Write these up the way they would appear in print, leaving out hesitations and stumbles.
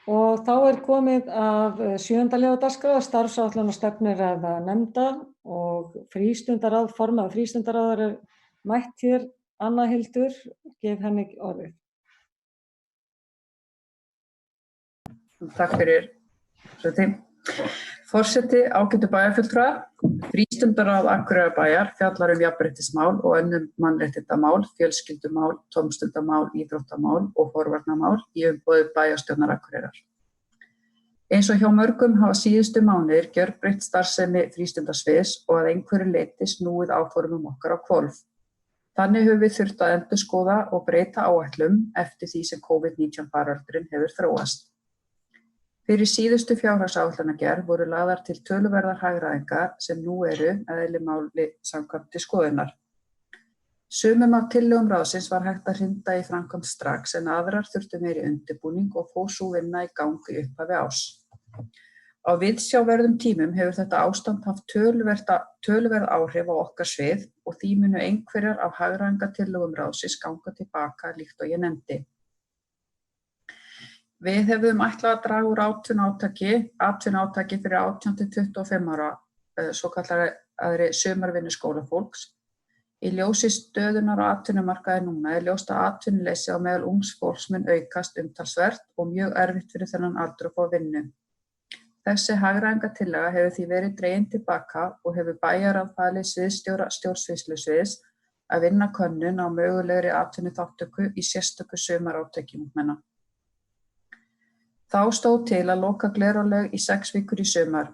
Og þá komið að 7. liður á dagskrá, starfsáætlun og stefnuræða nefnda og frístundaráð, formaður frístundaráðar mætt hér, Anna Hildur, gef henni orðið. Takk fyrir. Forseti, ágætu bæjarfulltrúar, frístundaráð Akureyrarbæjar fjallar jafnréttismál og önnur mannréttindamál, fjölskyldumál, tómstundamál, íþróttamál og forvarnamál í umboði bæjarstjórnar Akureyrar. Eins og hjá mörgum hafa síðustu mánuðir gjörbreytt starfsemi frístundasviðs og að einhverju leyti snúið áformum okkar á hvolf. Þannig höfum við þurft að endurskoða og breyta áætlun eftir því sem COVID-19 faraldurinn hefur þróast. Fyrir síðustu fjárhagsáætlanagerð voru lagðar til töluverðar hagræðingar sem nú eru eðli máli samkvæmt til skoðunar. Sumum af tillögum ráðsins var hægt að hrinda í framkvæmd strax en aðrar þurftu meiri undirbúning og fór sú vinna í gang í upphafi árs. Á viðsjáverðum tímum hefur þetta ástand haft töluverð áhrif á okkar svið og því munu einhverjar af hagræðingartillögum ráðsins ganga til baka líkt og ég nefndi. Við hefðum ætlað að draga úr atvinnuátaki fyrir 18–25 ára, svokallaðri sumarvinnu skólafólks. Í ljósi stöðunnar á atvinnumarkaði núna ljóst að atvinnuleysi á meðal ungs fólks mun aukast umtalsvert og mjög erfitt fyrir þennan aldur að fá vinnu. Þessi hagræðingartillaga hefur því verið dregin til baka og hefur bæjarráð falið sviðsstjóra stjórnsýslusviðs að vinna könnun á mögulegri atvinnuþátttöku í sérstöku sumarátaki ungmenna. Þá stóð til að loka gleraugu í 6 vikur í sumar.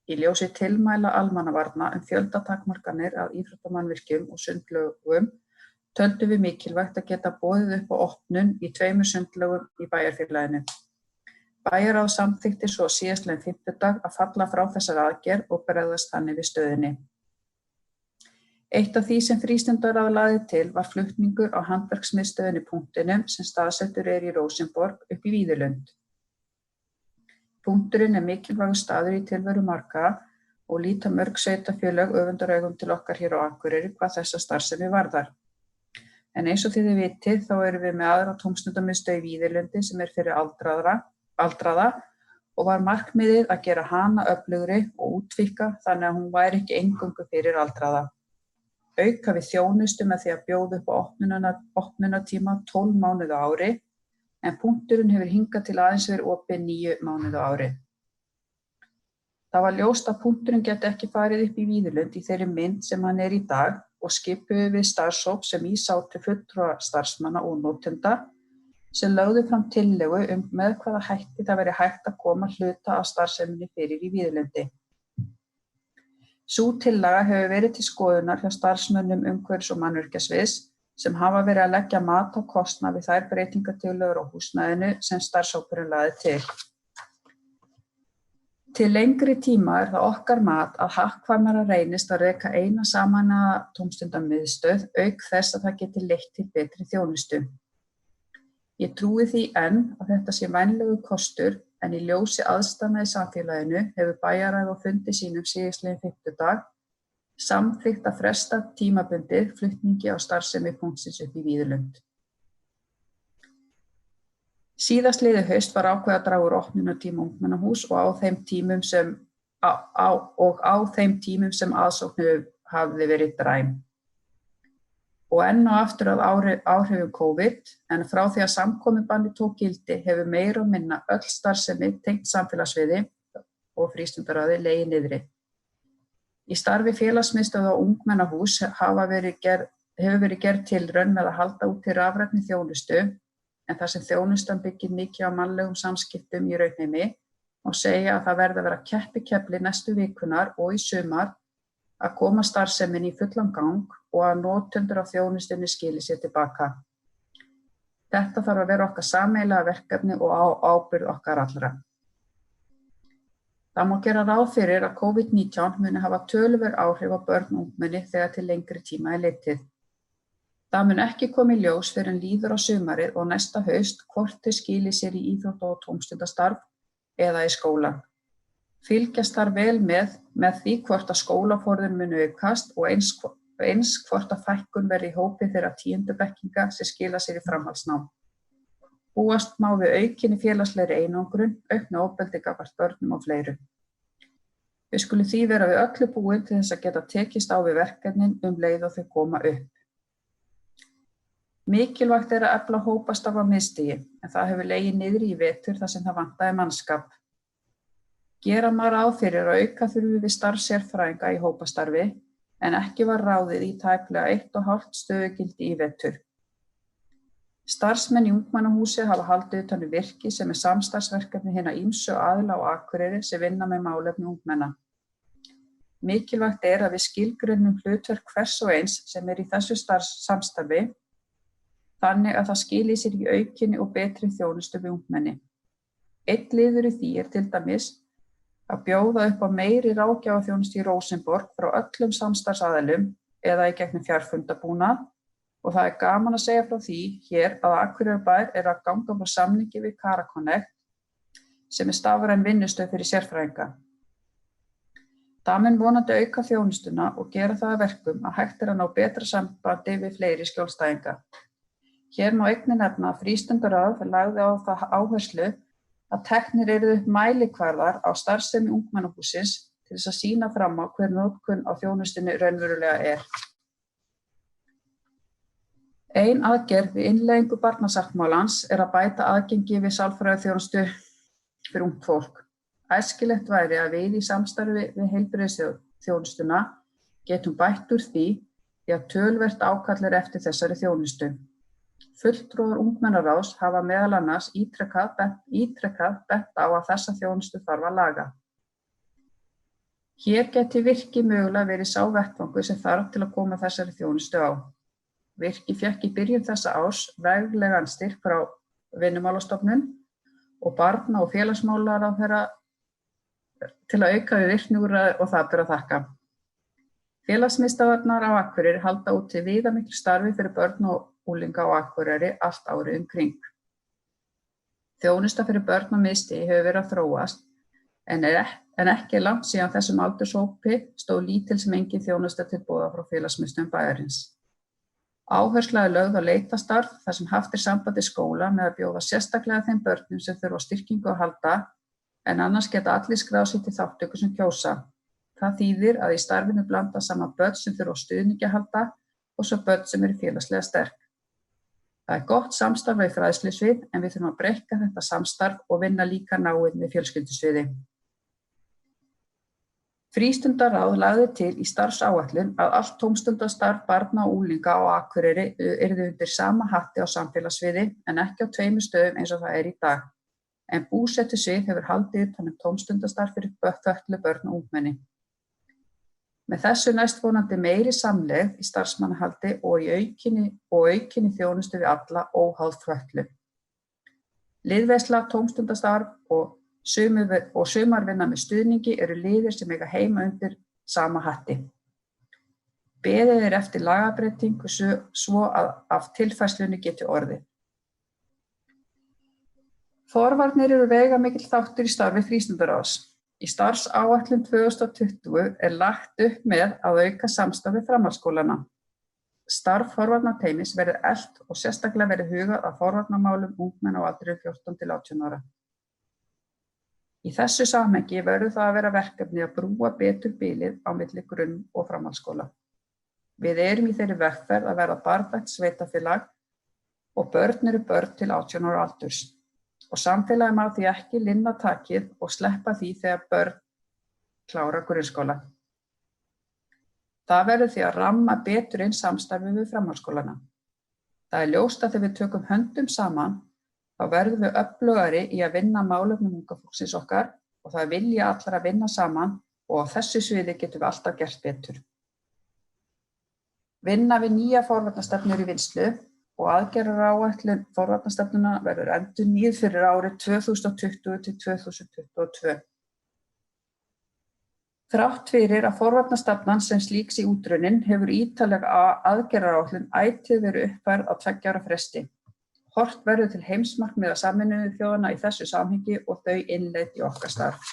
Í ljósi tilmæla almannavarna fjöldatakmarkanir að íþróttamannvirkjum og sundlaugum töldum við mikilvægt að geta boðið upp á opnun í 2 sundlaugum í bæjarfélaginu. Bæjarráð samþykkti svo síðastliðinn fimmtudag að falla frá þessari aðgerð og bregðast þannig við stöðunni. Eitt af því sem frístundaráð lagði til var flutningur á handverksmiðstöðinni Punktinum sem staðsettur í Rósinborg upp í Víðilund. Punkturinn mikilvægur staður í tilveru margra og líta mörg sveitarfélög öfundaraugum til okkar hér á Akureyri hvað þessa starfsemi varðar. En eins og þið vitið þá erum við með aðra tómstundamiðstöð í Víðilundi sem fyrir aldraða og var markmiðið að gera hana öflugri og útvíkka þannig að hún væri ekki eingöngu fyrir aldraða. Auka við þjónustu með því að bjóða upp á opnunartíma 12 mánuði á ári en punkturinn hefur hingað til aðeins verið opið 9 mánuði á ári. Það var ljóst að punkturinn geti ekki farið upp í Víðilund í þeirri mynd sem hann í dag og skipuðu við starfshóp sem í sátu fulltrúa starfsmanna og notenda sem lögðu fram tillögu með hvaða hætti það væri hægt að koma hluta af starfseminni fyrir í Víðilundi. Sú tillaga hefur verið til skoðunar hjá starfsmönnum umhverfis- og mannvirkjasviðs sem hafa verið að leggja mat á kostnað við þær breytingatillögur á húsnæðinu sem starfshópurinn lagði til. Til lengri tíma það okkar mat að hagkvæmara reynist að reka eina sameinaða tómstundamiðstöð auk þess að það geti leitt til betri þjónustu. Ég trúi því enn að þetta sé vænlegur kostur en í ljósi aðstæðna í samfélaginu hefur bæjarráð á fundi sínum síðastliðinn fimmtudag samþykkt að fresta tímabundið flutningi á starfsemi punktsins upp í Víðilund. Síðastliðið haust var ákveðið að draga úr opnunartíma ungmennahús og á þeim tímum sem aðsókn hafði verið dræm. Og enn og aftur að áhrifum COVID, en frá því að samkomubanni tók gildi hefur meira og minna öll starfsemi tengt samfélagssviði og frístundaráði legið niðri. Í starfi félagsmiðstöðva og ungmennahús hefur verið gerð tilraun með að halda úti rafrænni þjónustu en þar sem þjónustan byggir mikið á mannlegum samskiptum í raunheimi og segja að það verði að vera keppikefli næstu vikunar og í sumar að koma starfseminni í fullan gang og að notendur á þjónustunni skili sér tilbaka. Þetta þarf að vera okkar sameiginlega verkefni og á ábyrgð okkar allra. Það má gera ráð fyrir að COVID-19 muni hafa töluverð áhrif á börn og ungmenni þegar til lengri tíma litið. Það mun ekki koma í ljós fyrr en líður á sumarið og næsta haust hvort þau skili sér í íþrótta- og tómstundastarf eða í skólann. Fylgjast þarf vel með því hvort að skólaforðun muni aukast og eins hvort að fækkun verði í hópi þeirra 10. bekkinga sem skila sér í framhaldsnám. Búast má við aukinni félagslegri einangrun, auknu ofbeldi gagnvart börnum og fleiru. Við skulum því vera við öllu búin til þess að geta tekist á við verkefnin leið og þau koma upp. Mikilvægt að efla hópastarf á miðstigi, en það hefur legið niðri í vetur þar sem það vantaði mannskap. Gera má ráð fyrir að auka þurfi við starfssérfræðinga í hópastarfi, en ekki var ráðið í tæplega 1,5 stöðugildi í vetur. Starfsmenn í Ungmennahúsi hafa haldið utan um virki sem samstarfsverkefni hinna ýmsu aðila á Akureyri sem vinna með málefni ungmenna. Mikilvægt að við skilgreinum hlutverk hvers og eins sem í þessu samstarfi, þannig að það skili sér í aukinni og betri þjónustu við ungmenni. Einn liður í því til dæmis að bjóða upp á meiri ráðgjafarþjónustu í Rósenborg frá öllum samstarfsaðilum eða í gegnum fjarfundabúnað, og það gaman að segja frá því hér að Akureyrarbær að ganga frá samningi við Caraconect sem stafræn vinnustöð fyrir sérfræðinga. Það mun vonandi auka þjónustuna og gera það að verkum að hægt að ná betra sambandi við fleiri skjólstæðinga. Hér má einnig nefna að frístundaráð lagði á það áherslu að teknir yrðu upp mælikvarðar á starfsemi Ungmennahússins til þess að sýna fram á hver notkun á þjónustunni raunverulega Ein aðgerð við innleiðingu barnasáttmálans að bæta aðgengi við sálfræðiþjónustu fyrir ungt fólk. Æskilegt væri að við í samstarfi við heilbrigðisþjónustuna getum bætt úr því að töluvert ákall eftir þessari þjónustu. Fulltrúar ungmennaráðs hafa meðal annars ítrekað bent á að þessa þjónustu þarf að laga. Hér geti virki mögulega verið sá vettvangur sem þarf til að koma þessari þjónustu á. Virki fékk í byrjun þessa árs veglegan styrk frá Vinnumálastofnun og barna- og félagsmálaráðherra til að auka við virkniúrræði og það ber að þakka. Félagsmiðstöðvarnar á Akureyri halda úti viðamiklu starfi fyrir börn og unglinga á Akureyri allt árið kring. Þjónusta fyrir börn á miðstigi hefur verið að þróast en ekki langt síðan þessum aldurshópi stóð lítil sem engin þjónusta til boða frá félagsmiðstöðvum bæjarins. Áhersla lögð á leitastarf þar sem haft samband við skóla með að bjóða sérstaklega þeim börnum sem þurfa á styrkingu að halda, en annars geta allir skráð sig til þátttöku sem kjósa. Það þýðir að í starfinu blanda saman börn sem þurfa á stuðningi að halda og svo börn sem eru félagslega sterk. Það gott samstarf í fræðslusvið en við þurfum að breikka þetta samstarf og vinna líka náið með fjölskyldusviði. Frístundaráð lagði til í starfsáætlun að allt tómstundastarf barna og unglinga á Akureyri yrði undir sama hatti á samfélagssviði en ekki á 2 stöðum eins og það í dag. En búsetusvið hefur haldið utan tómstundastarf fyrir fötluð börn og ungmenni. Með þessu næst vonandi meiri samlegð í starfsmannahaldi og aukinni þjónustu við alla óháð fötlu. Liðveisla, tómstundastarf og sumarvinna með stuðningi eru liðir sem eiga heima undir sama hatti. Beðið eftir lagabreytingu svo að af tilfærslunni geti orðið. Forvarnir eru veigamikill þáttur í starfi frístundaráðs. Í starfsáætlun 2020 lagt upp með að auka samstarf við framhaldsskólana. Starf forvarnateymis verður eflt og sérstaklega verður hugað að forvarnamálum ungmenna á aldri 14 til 18 ára. Í þessu samhengi verður það að vera verkefni að brúa betur bilið á milli grunn- og framhaldsskóla. Við erum í þeirri vegferð að verða barnvænt sveitarfélag og börn eru börn til 18 ára aldurs. Og samfélagið má því ekki linna takið og sleppa því þegar börn klára grunnskóla. Það verður því að ramma betur inn samstarfi við framhaldsskólana. Það ljóst að þegar við tökum höndum saman, þá verðum við öflugari í að vinna málefnum unga fólksins okkar og það vilja allar að vinna saman og á þessu sviði getum við alltaf gert betur. Vinna við nýja forvarnastefnur í vinnslu og aðgerðaáætlun forvarnastefnuna verður endurnýjuð fyrir árið 2020 til 2022. Þrátt fyrir að forvarnastefnan sem slíks í útrunnin hefur ítarlega aðgerðaáætlun ætíð verið uppfærð á 2 ára fresti. Horft verður til heimsmarkmiða Sameinuðu þjóðanna í þessu samhengi og þau innleidd í okkar starf.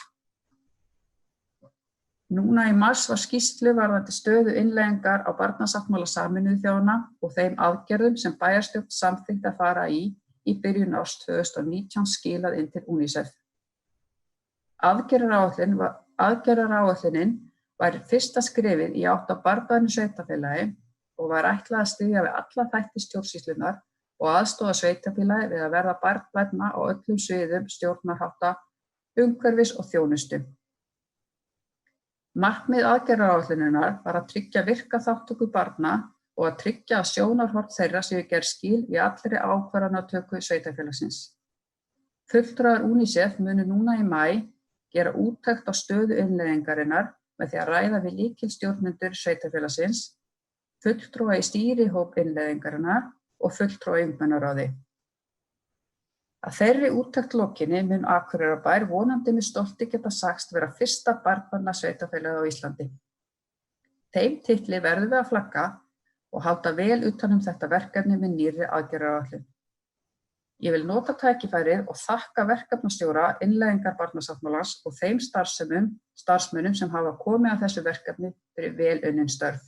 Núna í mars var skýrslu varðandi stöðu innleiðingar á barnasáttmála Sameinuðu þjóðanna og þeim aðgerðum sem bæjarstjórn samþykkti að fara í í byrjun árs 2019 skilað inn til UNICEF. Aðgerðaráætlunin var fyrsta skrefið í átt að barnvænu sveitarfélagi og var ætlað að styðja við alla þætti stjórnsýslunnar og aðstoða sveitarfélagi við að verða barnvænna á öllum sviðum stjórnarhátta, umhverfis og þjónustu. Markmið aðgerðaráætlunarinnar var að tryggja virka þátttöku barna og að tryggja að sjónarhorn þeirra séu gerð skil í allri ákvarðanatöku sveitarfélagsins. Fulltrúar UNICEF munu núna í maí gera úttekt á stöðu innleiðingarinnar með því að ræða við lykilstjórnendur sveitarfélagsins, fulltrúa í stýrihóp innleiðingarinnar og fulltrúa í ungmennaráði. Að þeirri úttekt lokinni mun Akureyrarbær vonandi með stolti geta sagst vera fyrsta barnvæna sveitarfélagið á Íslandi. Þeim titli verðum við að flagga og halda vel utan þetta verkefni með nýrri aðgerðaráætlun. Ég vil nota tækifærið og þakka verkefnastjóra innleiðingar barnasáttmálans og þeim starfsmönnum sem hafa komið að þessu verkefni fyrir vel unnin störf.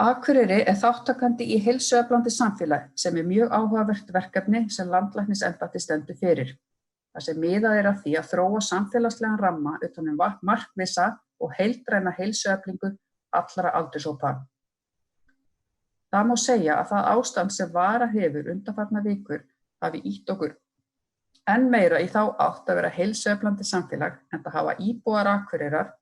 Akureyri þátttakandi í heilsueflandi samfélag sem mjög áhugavert verkefni sem landlæknisembættið stendur fyrir. Það sem miðað að því að þróa samfélagslegan ramma utan markvissa og heildræna heilsueflingu allra aldurshópa. Það má segja að það ástand sem varað hefur undanfarnar vikur hafi ýtt okkur enn meira í þá átt að vera heilsueflandi samfélag enda hafa íbúar Akureyrar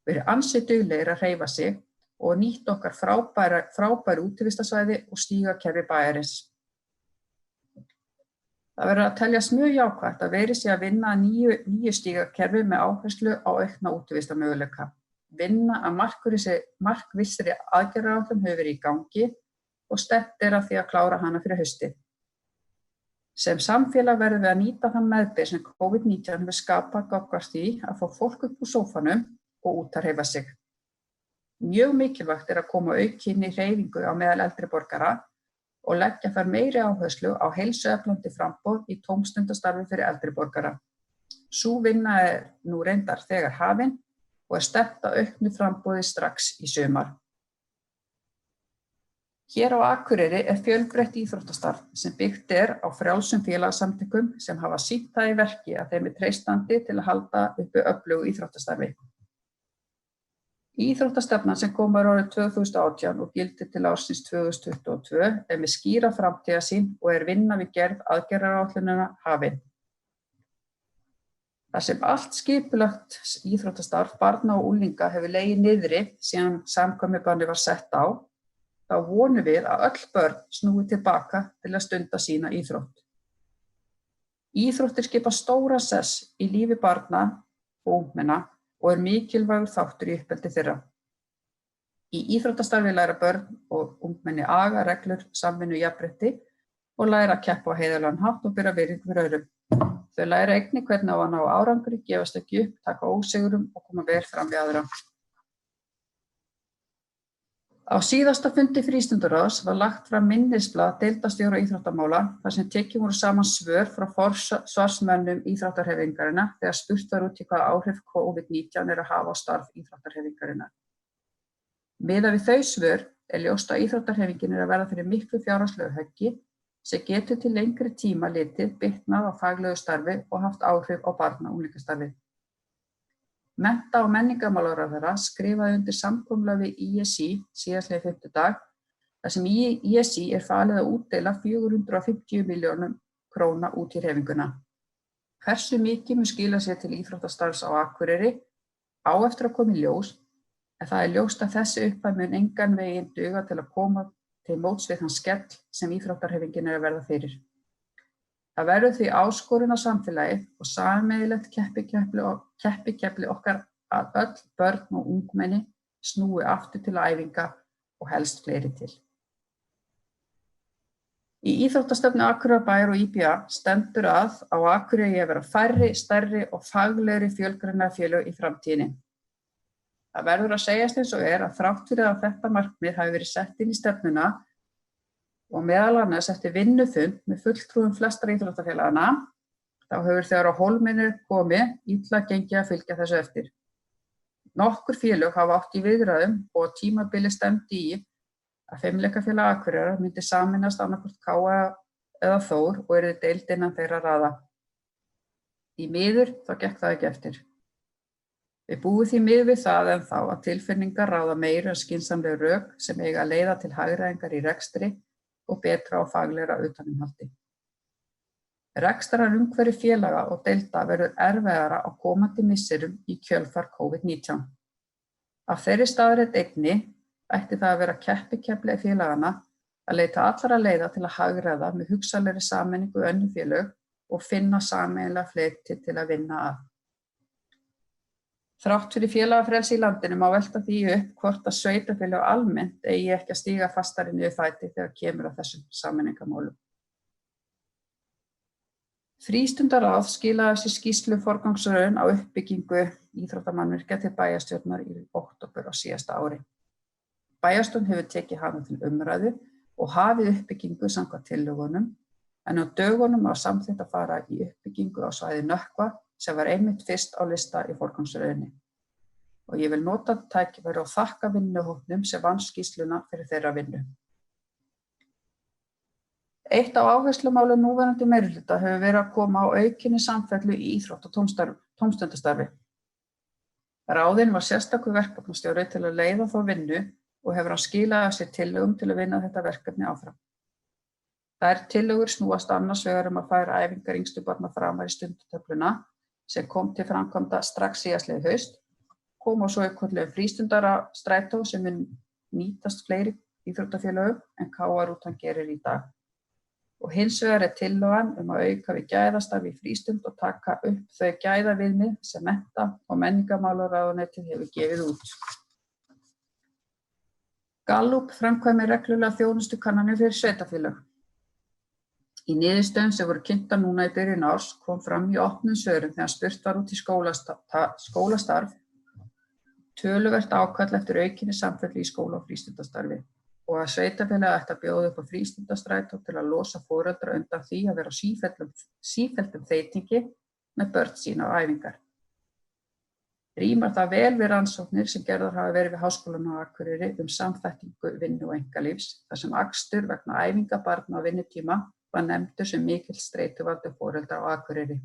verið ansi duglegir að hreyfa sig og nýtt okkar frábæru útivistarsvæði og stígakerfi bæjarins. Það verður að teljast mjög jákvætt að verið sé að vinna að nýju stígakerfi með áherslu á aukna útivistarmöguleika. Vinna að markvissri aðgerðaráætlun hefur verið í gangi og stefnt að því að klára hana fyrir haustið. Sem samfélag verðum við að nýta þann meðbyr sem COVID-19 hefur skapað gagnvart því að fá fólk upp úr sófanum og út að hreyfa sig. Mjög mikilvægt að koma aukinni hreyfingu á meðal eldri borgara og leggja þar meiri áherslu á heilsueflandi framboð í tómstundastarfi fyrir eldri borgara. Sú vinna nú reyndar þegar hafin og stefnt að auknu framboði strax í sumar. Hér á Akureyri fjölbreytt íþróttastarf sem byggt á frjálsum félagasamtökum sem hafa sýnt það í verki að þeim treystandi til að halda uppi öflugu íþróttastarfi. Íþróttastefnan sem kom árið 2018 og gildir til ársins 2022 með skýra framtíðarsýn og vinna við gerð aðgerðaráætlunina hafin. Þar sem allt skipulagt íþróttastarf barna og unglinga hefur legið niðri síðan samkomubanni var sett á, þá vonum við að öll börn snúi tilbaka til að stunda sína íþrótt. Íþróttir skipa stóra sess í lífi barna og ungmenna og mikilvægur þáttur í uppeldi þeirra. Í íþróttastarfi læra börn og ungmenni aga, reglur, samvinnu, jafnrétti og læra að keppa á heiðarlegan hátt og bera virðingu fyrir öðrum. Þau læra einnig hvernig á að ná árangri, gefast ekki upp, taka ósigurum og koma vel fram við aðra. Á síðasta fundi frístundaráðs var lagt fram minnisblað deildarstjóra íþróttamála þar sem tekin voru saman svör frá forsvarsmönnum íþróttahreyfingarinnar þegar spurt var út í hvaða áhrif COVID-19 að hafa á starf íþróttahreyfingarinnar. Miðað við þau svör ljóst að íþróttahreyfingin að verða fyrir miklu fjárhagslegu höggi sem getur til lengri tíma litið bitnað á faglegu starfi og haft áhrif á barna- og unglingastarfi. Mennta- og menningarmálaráðherra skrifaði undir samkomulag við ISÍ síðastliðinn fimmtudag þar sem ISÍ falið að útdeila 450 milljónum króna út í hreyfinguna. Hversu mikið mun skila sér til íþróttastarfs á Akureyri á eftir að koma í ljós, en það ljóst að þessi upphæð mun engan veginn duga til að koma til móts við þann skell sem íþróttahreyfingin að verða fyrir. Það verður því áskorun á samfélagið og sameiginlegt keppikefli okkar að öll börn og ungmenni snúi aftur til æfinga og helst fleiri til. Í íþróttastefnu Akureyrarbæjar og IBA stendur að á Akureyri að vera færri, stærri og faglegri fjölgreinafélög í framtíðinni. Það verður að segjast eins og að þrátt fyrir að þetta markmið hafi verið sett inn í stefnuna og meðal annars eftir vinnufund með fulltrúum flestra íþróttafélagana, þá hefur þegar á hólminn komið illa gengið að fylgja þessu eftir. Nokkur félög hafa átt í viðræðum og tímabili stefndi í að Fimleikafélag Akureyrar myndi sameinast annaðhvort KA eða Þór og yrði deild innan þeirra raða. Í miður þá gekk það ekki eftir. Við búum því miður við það ennþá að tilfinningar ráða meira en skynsamleg rök sem eiga að leiða til hagræðingar í rekstri og betra og faglegra utanumhaldi. Rekstrarumhverfi félaga og deilda verður erfiðara á komandi misserum í kjölfar COVID-19. Af þeirri staðreynd einnig ætti það að vera keppikefli félagana að leita allra leiða til að hagræða með hugsanlegri sameiningu við önnur félög og finna sameiginlega fleti til að vinna að. Þrátt fyrir félagafrelsi í landinu má velta því upp hvort að sveitarfélög almennt eigi ekki að stíga fastari niður fæti þegar kemur að þessum sameiningarmálum. Frístundaráð skilaði sér skýrslu forgangsröðun á uppbyggingu íþróttamannvirkja til bæjarstjórnar í október á síðasta ári. Bæjarstjórn hefur tekið hana til umræðu og hafið uppbyggingu samkvæmt tillögunum, en á dögunum var samþykkt að fara í uppbyggingu á svæði Nökkva sem var einmitt fyrst á lista í forgangsröðinni. Og ég vil nota tækifæri og þakka vinnuhópnum sem vann skýrsluna fyrir þeirra vinnu. Eitt af áherslumálum núverandi meirihluta hefur verið að koma á aukinni samfellu í íþrótt- og tómstundastarfi. Ráðinn var sérstakur verkefnastjóri til að leiða þá vinnu og hefur hann skilað af sér tillögum til að vinna þetta verkefni áfram. Þær tillögur snúast annars vegar að færa æfingar yngstu barna framar í stundatöfluna sem kom til framkvæmda strax síðastliðið haust, kom á svo eitthvað frístundastrætó sem mun nýtast fleiri íþróttafélögum en KR-rútan gerir í dag. Og hins vegar tillagan að auka við gæðastarf í frístund og taka upp þau gæðaviðmið sem mennta- og menningarmálaráðuneytið hefur gefið út. Gallup framkvæmir reglulega þjónustukannanir fyrir sveitarfélög. Í niðurstöðum sem voru kynntar núna í byrjun árs kom fram í opnum svörum þegar spurt var út í skólastarf töluvert ákall eftir aukinni samfellu í skóla- og frístundastarfi og að sveitarfélagið ætti að bjóða upp á frístundastrætó til að losa foreldra undan því að vera á sífelldum þeytingi með börn sín á æfingar. Rímar það vel við rannsóknir sem gerðar hafa verið við Háskólann á Akureyri samþættingu vinnu og einkalífs, þar sem akstur vegna æfinga barna á vinnutíma var nefndur sem mikill streituvaldur foreldra á Akureyri.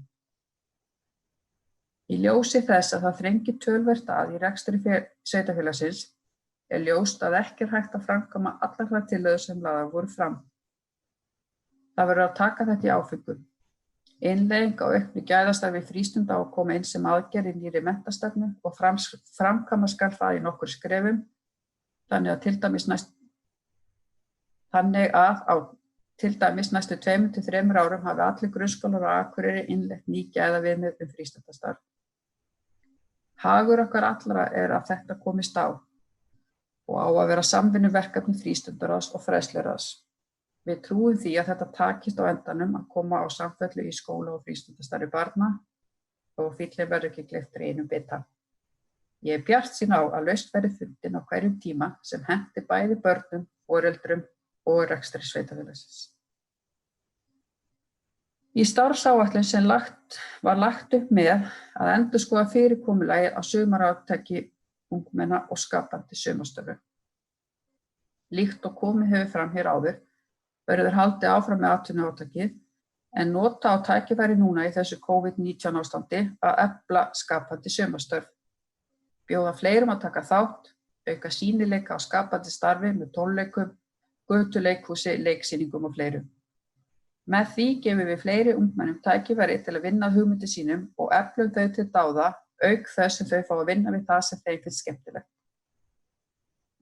Í ljósi þess að það þrengir töluvert að í rekstri sveitarfélagsins ljóst að ekki hægt að framkvæma allar þær tillögur sem lagðar voru fram. Það verður að taka þetta í áföngum. Innleiðing á auknu gæðastarfi frístunda á að koma inn sem aðgerð í nýrri menntastefnu og framkvæma skal það í nokkur skrefum, þannig að til dæmis næstu 2 til 3 árum hafi allir grunnskólar á Akureyri innleitt ný gæðaviðmið frístundastarf. Hagur okkar allra að þetta komist á og á að vera samvinnuverkefni frístundaráðs og fræðsluráðs. Við trúum því að þetta takist á endanum að koma á samfellu í skóla- og frístundastarfi barna og fíllinn verður ekki gleyptur í einum bita. Ég bjartsýn á að lausn verði fundin á hverjum tíma sem henti bæði börnum, foreldrum og rekstri sveitarfélagsins. Í starfsáætlun sem var lagt upp með að endurskoða fyrirkomulagið á sumarátaki ungmenna og skapandi sumarstörfum. Líkt og komið hefur fram hér áður, verður haldið áfram með atvinnuátakið en nota á tækifæri núna í þessu COVID-19 ástandi að efla skapandi sumarstörf. Bjóða fleirum að taka þátt, auka sýnileika á skapandi starfi með tónleikum, götuleikhúsi, leiksýningum og fleiru. Með því gefum við fleiri ungmennum tækifæri til að vinna að hugmyndum sínum og eflum þau til dáða, auk þess sem þau fá að vinna við það sem þeim finnst skemmtilegt.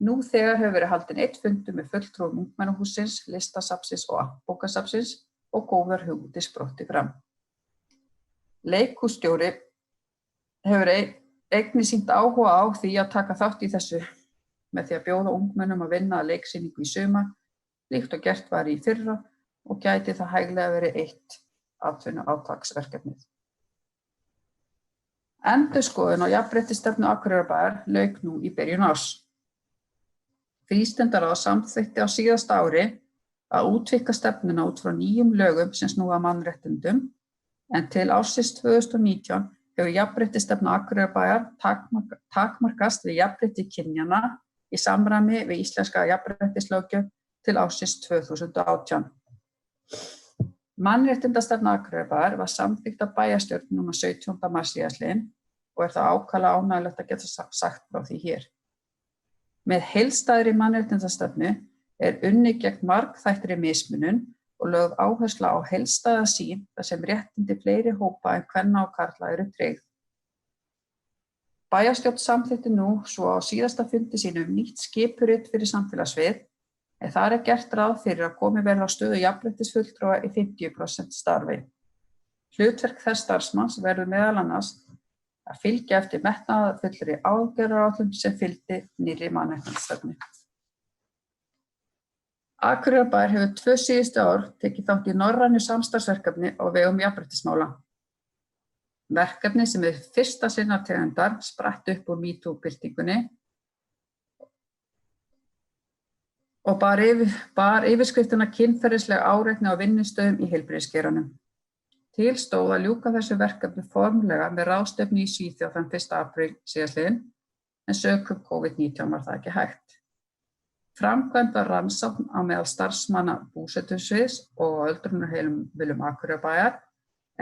Nú þegar hefur verið haldinn einn fundur með fulltrúum ungmennahússins, listasafnsins og bókasafnsins og góðar hugmyndir sprottið fram. Leikhússtjóri hefur einnig sýnt áhuga á því að taka þátt í þessu með því að bjóða ungmennum að vinna að leiksýningu í sumar, líkt og gert var í fyrra og gæti það hæglega verið eitt atvinnuátaksverkefnið. Endurskoðun á jafnréttisstefnu Akureyrarbæjar lauk nú í byrjun árs. Frístundaráð samþykkti á síðasta ári að útvíkka stefnuna út frá nýjum lögum sem snúa að mannréttindum, en til ársins 2019 hefur jafnréttisstefna Akureyrarbæjar takmarkast við jafnrétti kynjanna í samræmi við íslenska jafnréttislöggjöf til ársins 2018. Mannréttindastefna Akureyrarbæjar var samþykkt af bæjarstjórn númer 17. mars síðastliðinn og það ákaflega ánægjulegt að geta sagt frá því hér. Með heildstæðri mannréttindastefnu unnið gegn margþættri mismunun og lögð áhersla á heildstæða sýn þar sem réttindi fleiri hópa en kvenna og karla eru tryggð. Bæjarstjórn samþykkti nú svo á síðasta fundi sínum nýtt skipurit fyrir samfélagssvið en þar gert ráð fyrir að komið verði á stöðu jafnréttisfulltrúa í 50% starfi. Hlutverk þess starfsmanns verður meðal annars að fylgja eftir metnaðarfullri aðgerðaáætlun sem fylgdi nýrri mannréttindastefnu. Akureyrarbær hefur 2 síðustu ár tekið þátt í norrænu samstarfsverkefni á vegum jafnréttismála. Verkefni sem fyrsta sinnar tegundar spratt upp úr MeToo-byltingunni og bar yfirskriftina kynferðisleg áreitni á vinnustöðum í heilbrigðisgeiranum. Til stóð að ljúka þessu verkefni formlega með ráðstefnu í Svíþjóð þann 1. apríl síðastliðinn, en sökum COVID-19 var það ekki hægt. Framkvæmd var rannsókn á meðal starfsmanna búsetusviðs og öldrunarheimilum Akureyrarbæjar,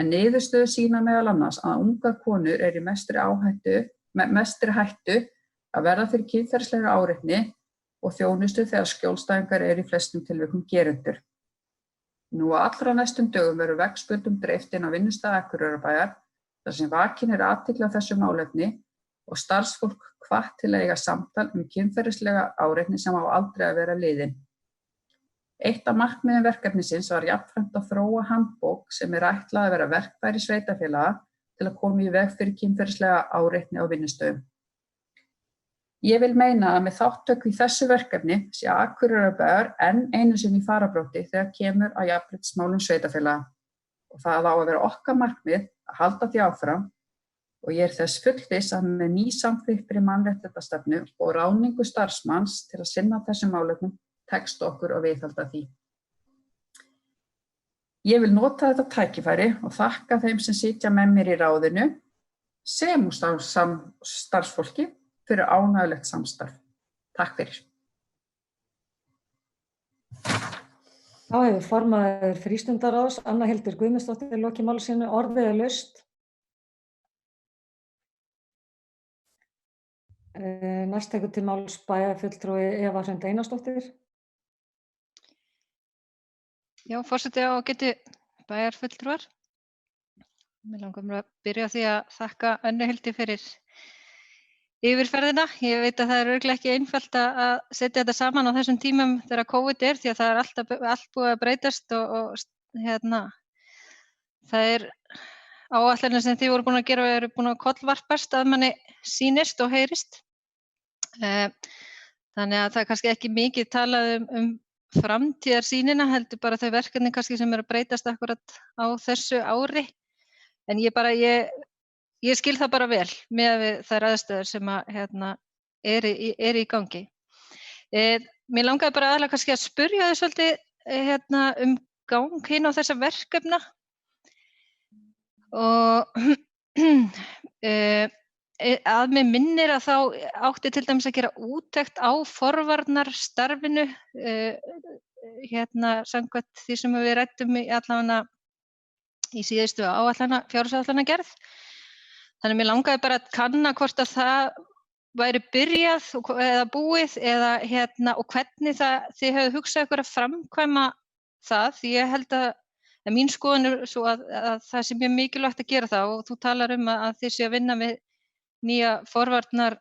en niðurstöður sýna meðal annars að ungar konur í mestri hættu að verða fyrir kynferðislegri áreitni og þjónustu þegar skjólstæðingar í flestum tilvikum gerendur. Nú á allra næstum dögum verður veggspjöldum dreift inn á vinnustað Akureyrarbæjar þar sem vakin athygli á þessu málefni og starfsfólk hvatt til að eiga samtal kynferðislega áreitni sem á aldrei að vera liðin. Eitt af markmiðum verkefnisins var jafnframt að þróa handbók sem ætlað að vera verkfæri sveitarfélaga til að koma í veg fyrir kynferðislega áreitni á vinnustöðum. Ég vil meina að með þátttöku í þessu verkefni sé Akureyrarbær enn einu sinni í fararbroddi þegar kemur að jafnréttismálum sveitarfélaga og það á að vera okkar markmið að halda því áfram og ég þess fullviss að með nýsamþykktri mannréttindastefnu og ráðningu starfsmanns til að sinna þessum málefnum tekst okkur að viðhalda því. Ég vil nota þetta tækifæri og þakka þeim sem sitja með mér í ráðinu sem og starfsfólki fyrir ánægjulegt samstarf. Takk fyrir. Þá hefur formaður frístundaráðs, Anna Hildur Guðmundsdóttir, lokið máli sínu. Orðið laust. Næst tekur til máls bæjarfulltrúi Eva Hrund Einarsdóttir. Já, forseti ágætu bæjarfulltrúar. Mig langar að byrja á því að þakka Önnu Hildi fyrir yfirferðina. Ég veit að það örugglega ekki einfalt að setja þetta saman á þessum tímum þegar COVID því að það allt búið að breytast og það áætlanir sem þið voru búin að gera og eru búin að kollvarpast að manni sýnist og heyrist. Þannig að það er kannski ekki mikið talað um framtíðarsýnina, heldur bara þau verkefni kannski sem eru að breytast akkurat á þessu ári. En ég skil það bara vel með þær aðstæður sem eru í gangi. Mér langaði bara aðalega kannski að spyrja þau svolítið gang hinn á þessa verkefna. Og að mig minnir að þá átti til dæmis að gera úttekt á forvarnarstarfinu samkvæmt því sem við ræddum allavega í síðustu fjárhagsáætlanagerð. Þannig mér langaði bara að kanna hvort að það væri byrjað eða búið og hvernig þið hefðu hugsað ykkur að framkvæma það, því ég held að mín skoðun svo að það sé mjög mikilvægt að gera það og þú talar að þið séu að vinna með nýja forvarnar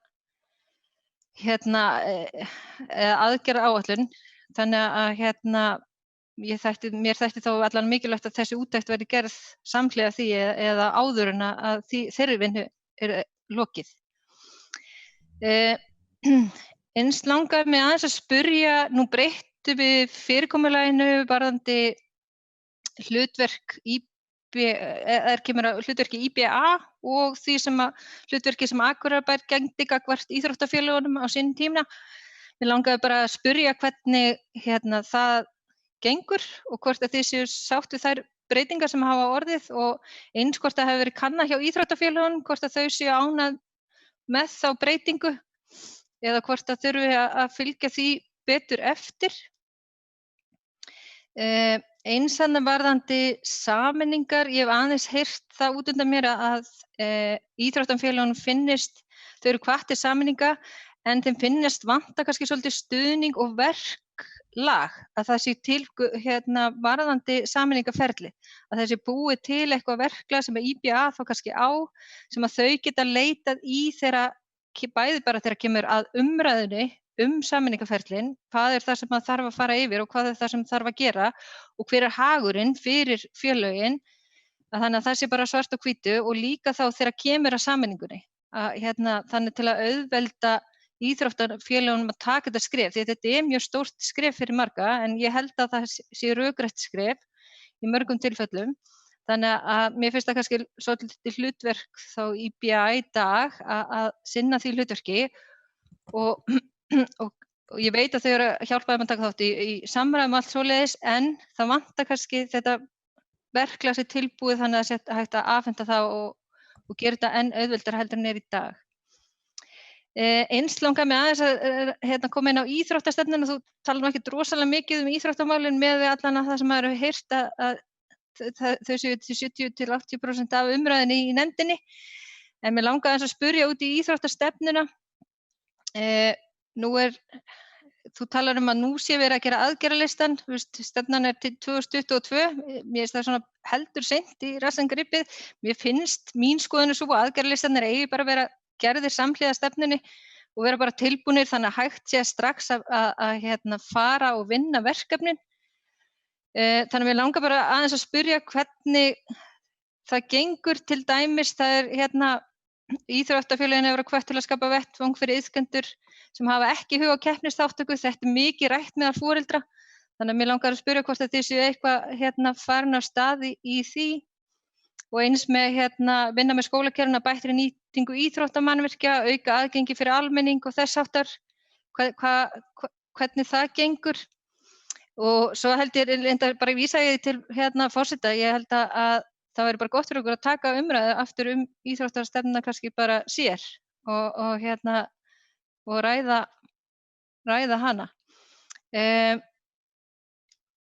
aðgerðaáætlun. Þannig að mér þætti þá allan mikilvægt að þessi úttekt verði gerð samhliða því eða áður en að þeirri vinnu lokið. Eins langaði mig aðeins að spyrja, nú breyttum við fyrirkomulaginu varðandi hlutverki IBA og því hlutverki sem Akureyrarbær gegndi gagnvart íþróttafélögunum á sínum tíma. Mér langaði bara að spyrja hvernig það gengur og hvort að þið séu sátt við þær breytingar sem hafa orðið og eins hvort það hefur verið kannað hjá íþróttafélögunum, hvort að þau séu ánægð með þá breytingu eða hvort það þurfi að fylgja því betur eftir. Eins varðandi sameiningar, ég hef aðeins heyrt það út undan mér að íþróttafélögunum finnist, þau eru hvatt til sameininga, en þeim finnast vanta kannski svolítið stuðning og verklag, að það sé til varðandi sameiningaferli, að það sé búið til eitthvað verklag sem IBA þá kannski á, sem að þau geta leitað í þegar, bæði bara þegar kemur að umræðunni sameiningaferlin, hvað það sem að þarf að fara yfir og hvað það sem þarf að gera og hver hagurinn fyrir félögin, að þannig að það sé bara svart og hvítu og líka þá þegar kemur að sameiningunni, að þannig til að auðvelda íþróttafélögunum að taka þetta skref, því þetta er mjög stórt skref fyrir marga, en ég held að það sé rökrétt skref í mörgum tilfellum. Þannig að mér finnst það kannski svolítið hlutverk þá IBA í dag að sinna því hlutverki og ég veit að þau eru að hjálpa þeim að taka þátt í samræðum allt svoleiðis, en það vantar kannski þetta verklag sé tilbúið þannig að það sé hægt að afhenda það og gera þetta enn auðveldara heldur en er í dag. Eins langar mig aðeins að koma inn á íþróttastefnuna, þú talar ekki rosalega mikið íþróttamálin með allan að það sem maður hefur heyrt að þau séu til 70–80% af umræðinni í nefndinni, en mig langar aðeins að spyrja út í íþróttastefnuna. Þú talar að nú sé verið að gera aðgerðalistan, stefnan er til 2022, mér finnst það svona heldur seint í rassan gripið, mér finnst mín skoðun svo að aðgerðalistarnir eigi bara að vera gerðir samhliða stefnunni og vera bara tilbúnir þannig að hægt sé strax að fara og vinna verkefnin. Þannig að mér langar bara aðeins að spyrja hvernig það gengur til dæmis, það er íþróttafélögin hefur hvött til að skapa vettvang fyrir iðkendur sem hafa ekki hug á keppnisþátttöku, þetta er mikið rætt meðal foreldra, þannig að mér langar að spyrja hvort að þið séu eitthvað farin af stað í því og eins með vinna með skólakerfinu að bættri nýtingu íþróttamannvirkja, auka aðgengi fyrir almenning og þess háttar, hvernig það gengur. Og svo held ég reyndar bara vísa ég til forseta, ég held að það væri bara gott fyrir okkur að taka umræðu aftur íþróttastefnuna kannski bara sér og ræða hana.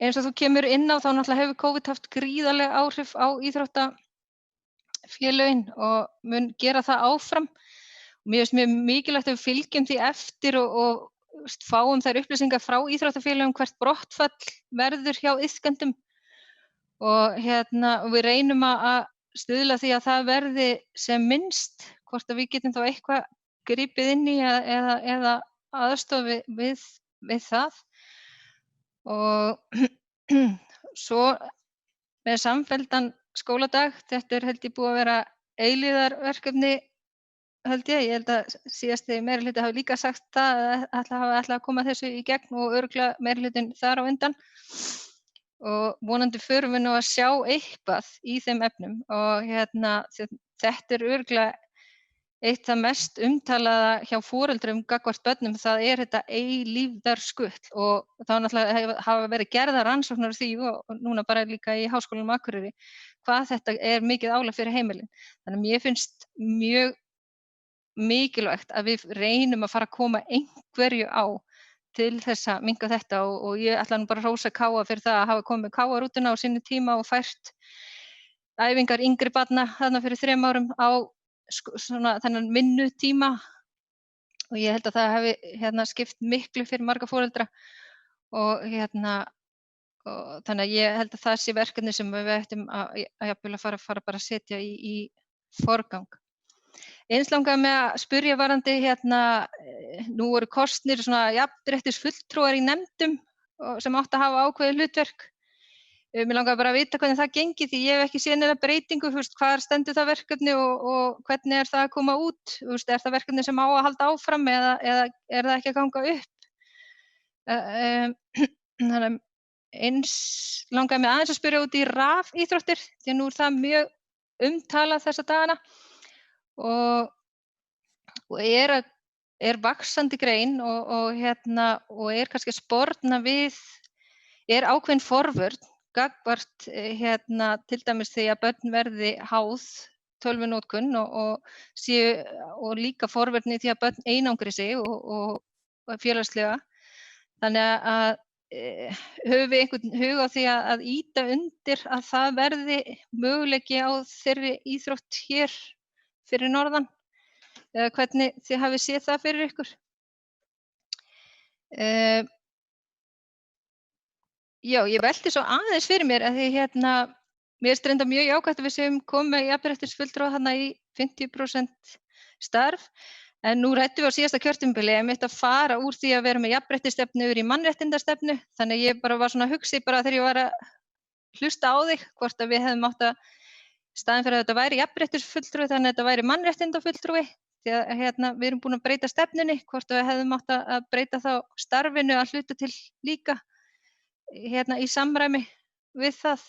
Eins og þú kemur inn á þá náttúrulega hefur COVID haft gríðarlega áhrif á íþróttafélögin og mun gera það áfram. Mér finnst mjög mikilvægt að við fylgjum því eftir og fáum þær upplýsingar frá íþróttafélögum hvert brottfall verður hjá iðkendum. Og við reynum að stuðla því að það verði sem minnst, hvort að við getum þá eitthvað gripið inn í eða aðstoð við það. Og svo með samfelldan skóladag, þetta held ég búið að vera eilífðarverkefni, held ég að síðasti meirihluti hafi líka sagt það að ætla að koma þessu í gegn og örugglega meirihlutin þar á undan. Og vonandi förum við nú að sjá eitthvað í þeim efnum og þetta er örugglega eitt það mest umtalaða hjá foreldrum gagnvart börnum, það er þetta eilífðarskull og þá náttúrulega hafa verið gerðar rannsóknir á því og núna bara líka í Háskólanum á Akureyri hvað þetta er mikið álag fyrir heimilin. Þannig að mér finnst mjög mikilvægt að við reynum að fara að koma einhverju á til þess að minnka þetta og ég ætla nú bara að hrósa Káa fyrir það að hafa komið Káa-rútuna á sinni tíma og fært æfingar yngri barna þarna fyrir 3 árum á þennan vinnutíma og ég held að það hefði skipt miklu fyrir marga foreldra og þannig að ég held að það sé verkefni sem við ættum að fara bara að setja í forgang. Eins langaði mig að spyrja varðandi nú voru kosnir svona jafnréttisfulltrúar í nefndum sem áttu að hafa ákveðið hlutverk. Mér langaði bara að vita hvernig það gengi því ég hef ekki séð neina breytingu, hvar stendur það verkefni og hvernig er það að koma út, er það verkefni sem á að halda áfram eða er það ekki að ganga upp. Þannig að eins langaði mig aðeins að spyrja út í rafíþróttir því að nú er það mjög umtalað þessa dagana. Og er vaxandi grein og er kannski sporna við, er ákveðin forvörn gagnvart til dæmis því að börn verði háð tölvunotkun og líka forvörn í því að börn einangri sig og félagslega. Þannig að höfum við einhvern hug á því að ýta undir að það verði möguleiki á þeirri íþrótt hér fyrir norðan, eða hvernig þið hafið séð það fyrir ykkur? Já, ég velti svo aðeins fyrir mér að því mér finnst reyndar mjög jákvætt að við séum komið með jafnréttisfulltrúa þarna í 50% starf, en nú ræddum við á síðasta kjörtímabili einmitt að fara úr því að vera með jafnréttisstefnu yfir í mannréttindastefnu, þannig að ég bara var svona að hugsa þegar ég var að hlusta á þig, hvort að við hefðum átt að staðinn fyrir að þetta væri jafnréttisfulltrúi, þannig að þetta væri mannréttindafulltrúi, því að við erum búin að breyta stefnunni, hvort að við hefðum átt að breyta þá starfinu að hluta til líka í samræmi við það.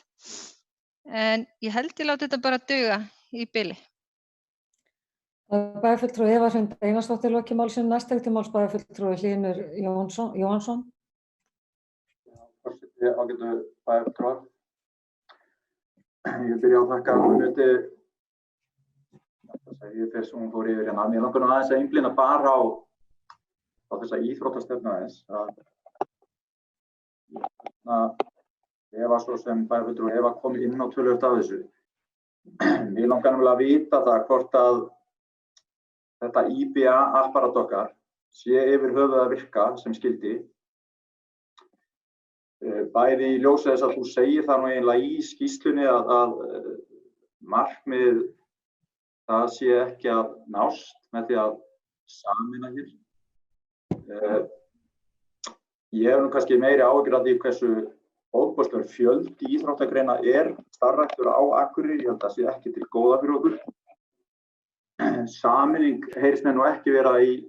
En ég held ég láti þetta bara duga í bili. Bæjarfulltrúi Eva Hrund Einarsdóttir loki málsins, næst til máls bæjarfulltrúi Hlynur Jóhannsson. Forseti, ágætu bæjarfulltrúar. Ég byrja á að þakka Guðmundi. Ég fyrst hún fór yfir hérna. Mér langar nú aðeins að einblína bara á þessa íþróttastefnu aðeins. Eva svo sem bæjarfulltrúi Eva kom inn á töluvert af þessu. Mér langar nefnilega að vita það hvort að þetta IBA-apparat okkar sé yfir höfuð að virka sem skyldi. Bæði í ljósi þess að þú segir það nú eiginlega í skýrslunni að markmið það sé ekki að nást með því að sameina hér. Ég hef nú kannski meiri áhyggjur af því hversu ofboðslegur fjöldi íþróttagreina starfræktur á Akureyri, ég held að það sé ekki til góða fyrir okkur. Sameining heyrist mér nú ekki vera í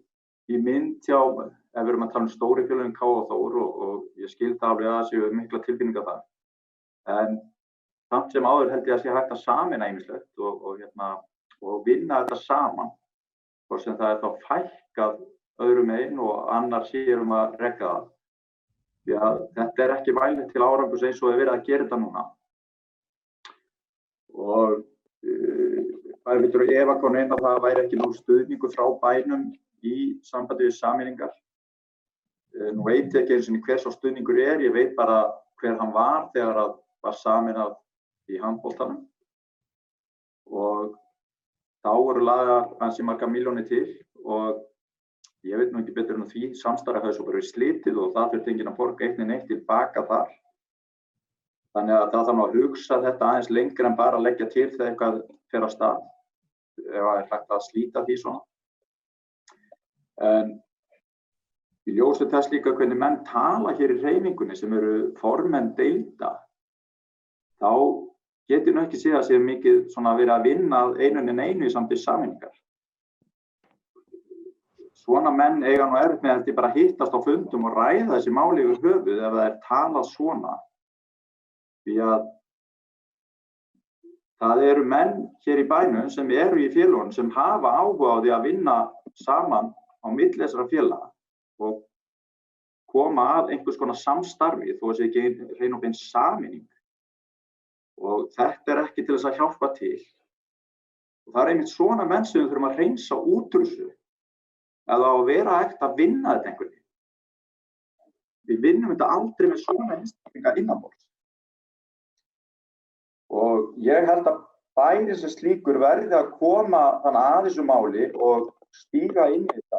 mynd hjá, ef við erum að tala stóri félögin K og Þór og ég skil það alveg að það séu mikla tilfinningar þar. En samt sem áður held ég að sé hægt að sameina ýmislegt og vinna þetta saman, hvort sem það þá fækkað öðrum einn og annar sér að reka það. Því að þetta ekki vænlegt til árangurs eins og verið að gera þetta núna. Og bæjarfulltrúi Eva kom inn að það væri ekki nú stuðningur frá bænum í sambandi við sameiningar. Nú veit ég ekki einu sinni hver sá stuðningur ég veit bara hver hann var þegar að var sameinað í handboltanum. Og þá voru lagðar ansi margar milljónir til og ég veit nú ekki betur en því samstarfið hafi svo bara slitið og það þurfti enginn að borga neitt tilbaka þar. Þannig að það þarf nú að hugsa þetta aðeins lengra en bara að leggja til þegar eitthvað fer af stað, ef það hægt að slíta því svona. En í ljósi þess líka hvernig menn tala hér í hreyfingunni sem eru formenn deilda, þá getur nú ekki séð að sé mikið svona verið að vinna einu í samt sameiningar. Svona menn eiga nú erfitt með þetta bara hittast á fundum og ræða þessi máli yfir höfuð ef það talað svona. Því að það eru menn hér í bænum sem eru í félögunum sem hafa áhuga á því að vinna saman á milli þessara félaga og koma að einhvers konar samstarfi þó að sé ekki hrein og bein sameining. Og þetta ekki til þess að hjálpa til. Og það einmitt svona menn sem við þurfum að hreinsa út úr þessu eða að vera hægt að vinna þetta einhvern veginn. Við vinnum þetta aldrei með svona einstaklinga innanborðs. Og ég held að bærinn sem slíkur verði að koma þannig að þessu máli og stíga inn í þetta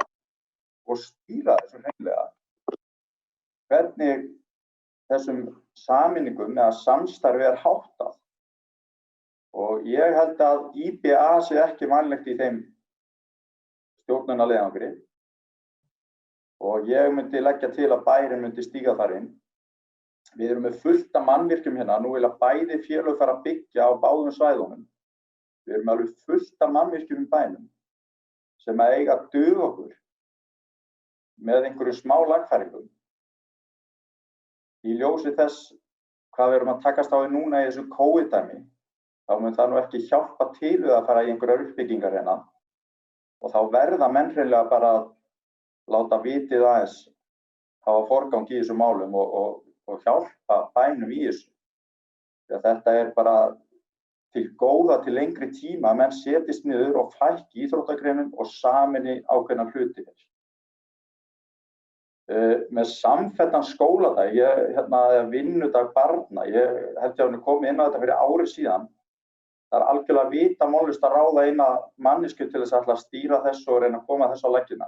og stýra þessu hreinlega. Hvernig þessum sameiningum eða samstarfi háttað. Og ég held að IBA sé ekki vænlegt í þeim stjórnunarleiðangri og ég myndi leggja til að bærinn myndi stíga þar inn. Við erum með fullt af mannvirkjum hérna, nú vilja bæði félög fara að byggja á báðum svæðunum. Við erum alveg fullt af mannvirkjum í bænum sem að eiga að duga okkur með einhverju smá lagfæringum. Í ljósi þess hvað við erum að takast á við núna í þessu COVID-dæmi, þá mun það nú ekki hjálpa til við að fara í einhverjar uppbyggingar hérna og þá verða menn hreinlega bara að láta vitið aðeins hafa forgang í þessu málum og hjálpa bænum í þessu. Því að þetta bara til góða til lengri tíma að menn setjist niður og fækki íþróttagreinum og sameini ákveðna hluti. Með samfelldan skóladag, vinnudag barna, ég held ég að hann komið inn á þetta fyrir ári síðan. Það algjörlega vita mállust að ráða eina mannesku til þess að stýra þessu og reyna að koma þessu á leggina.